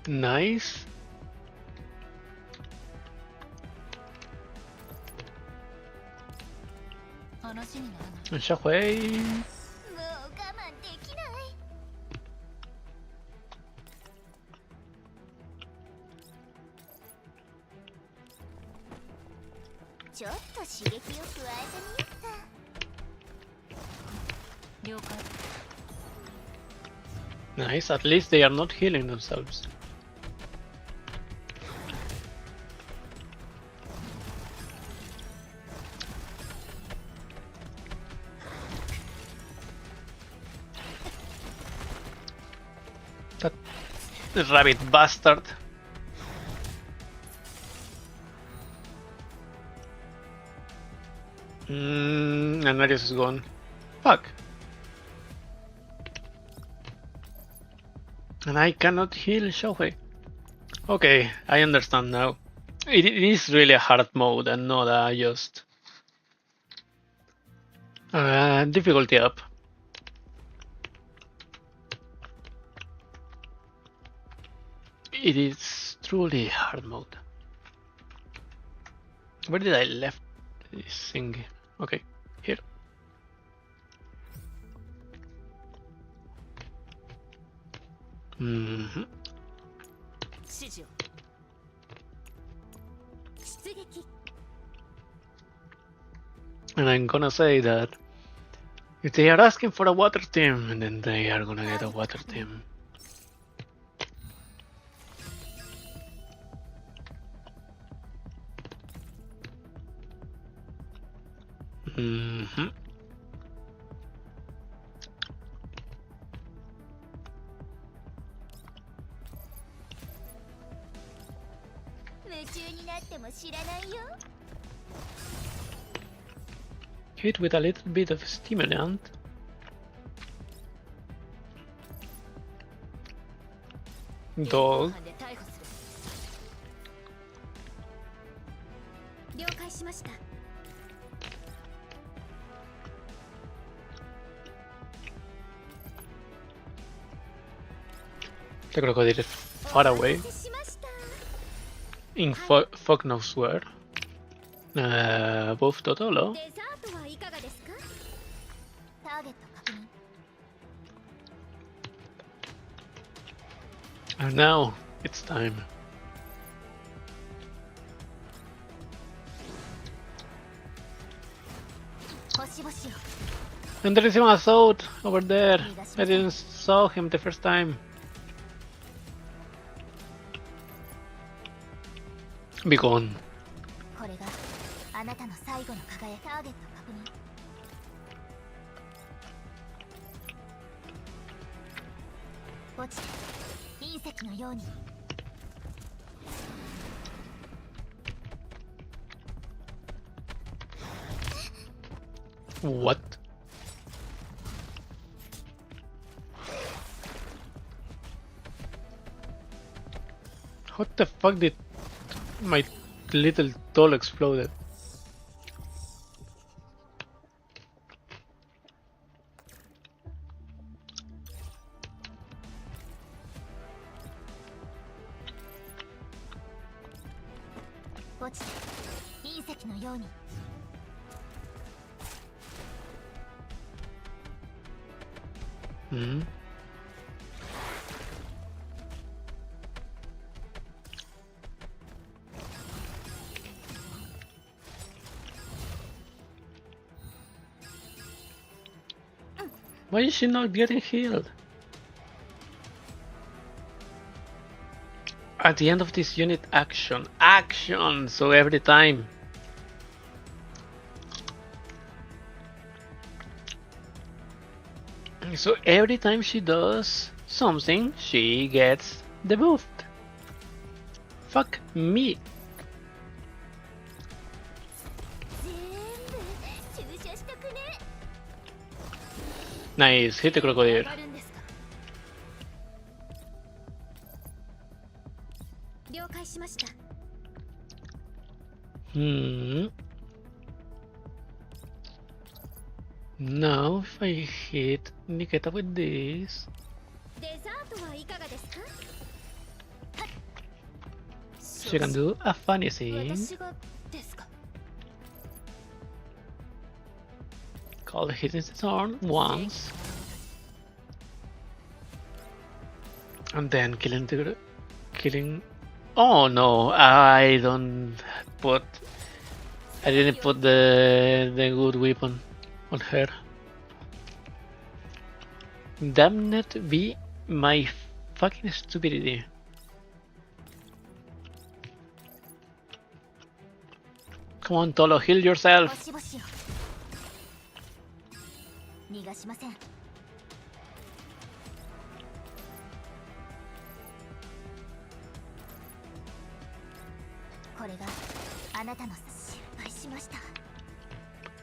Nice. Shockwave. Nice, at least they are not healing themselves. That rabbit bastard. And Marius is gone. Fuck. And I cannot heal Shohei. Okay, I understand now. It is really a hard mode and not just difficulty up. It is truly hard mode. Where did I left this thing? Okay, here. And I'm gonna say that if they are asking for a water team, then they are gonna get a water team. Hit with a little bit of stimulant. Dog. The crocodile is far away. In fuck knows where. Above Totolo. And now it's time. And there is even a Thought over there. I didn't saw him the first time. Be gone. What? What the fuck did my little doll exploded? Hmm. Why is she not getting healed? At the end of this unit, action. Action! So every time. So every time she does something, she gets the boost. Fuck me. Nice, hit the crocodile. Now if I hit Nikita with this, she can do a funny thing. Call hitting the turn once. And then killing. Oh no, I didn't put the good weapon on her. Damn it be my fucking stupidity. Come on, Tolo, heal yourself.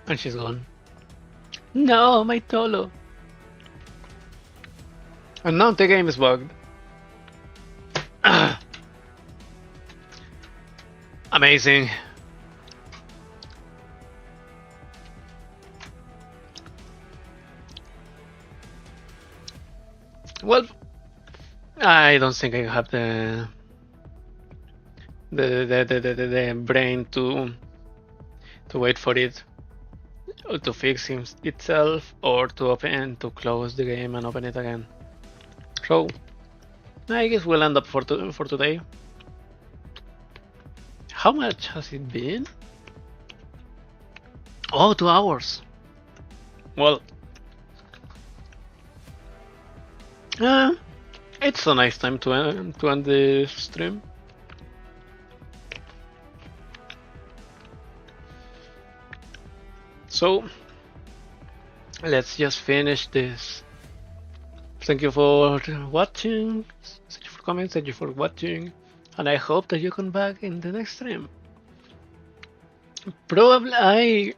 And she's gone. No, my Tolo. And now the game is bugged. Amazing. Well, I don't think I have the brain to wait for it to fix itself or to close the game and open it again. So I guess we'll end up for today. How much has it been? Oh, 2 hours. Well, it's a nice time to end the stream. So let's just finish this. Thank you for watching. Thank you for comments. Thank you for watching. And I hope that you come back in the next stream. Probably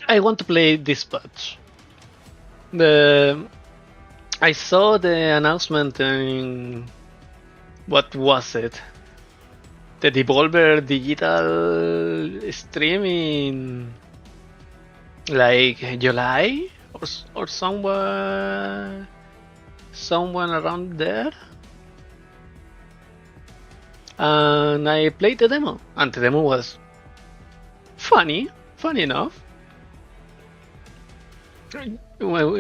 I want to play this patch. I saw the announcement in what was it? The Devolver Digital stream in like July or someone around there. And I played the demo, and the demo was funny enough.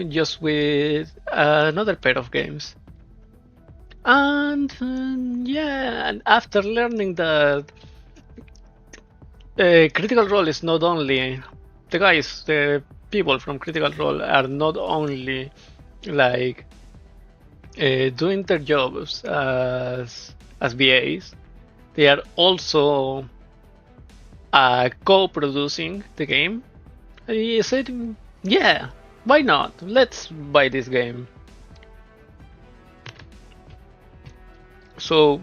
Just with another pair of games. And yeah, and after learning that Critical Role is not only the people from Critical Role are not only like doing their jobs as VAs, they are also co-producing the game. I said, yeah, why not? Let's buy this game. So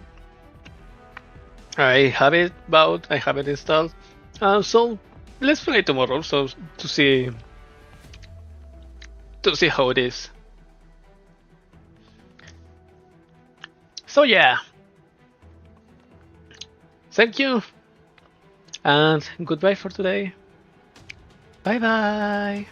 I have it bought, I have it installed. So let's play tomorrow. So to see how it is. So yeah, thank you, and goodbye for today. Bye bye.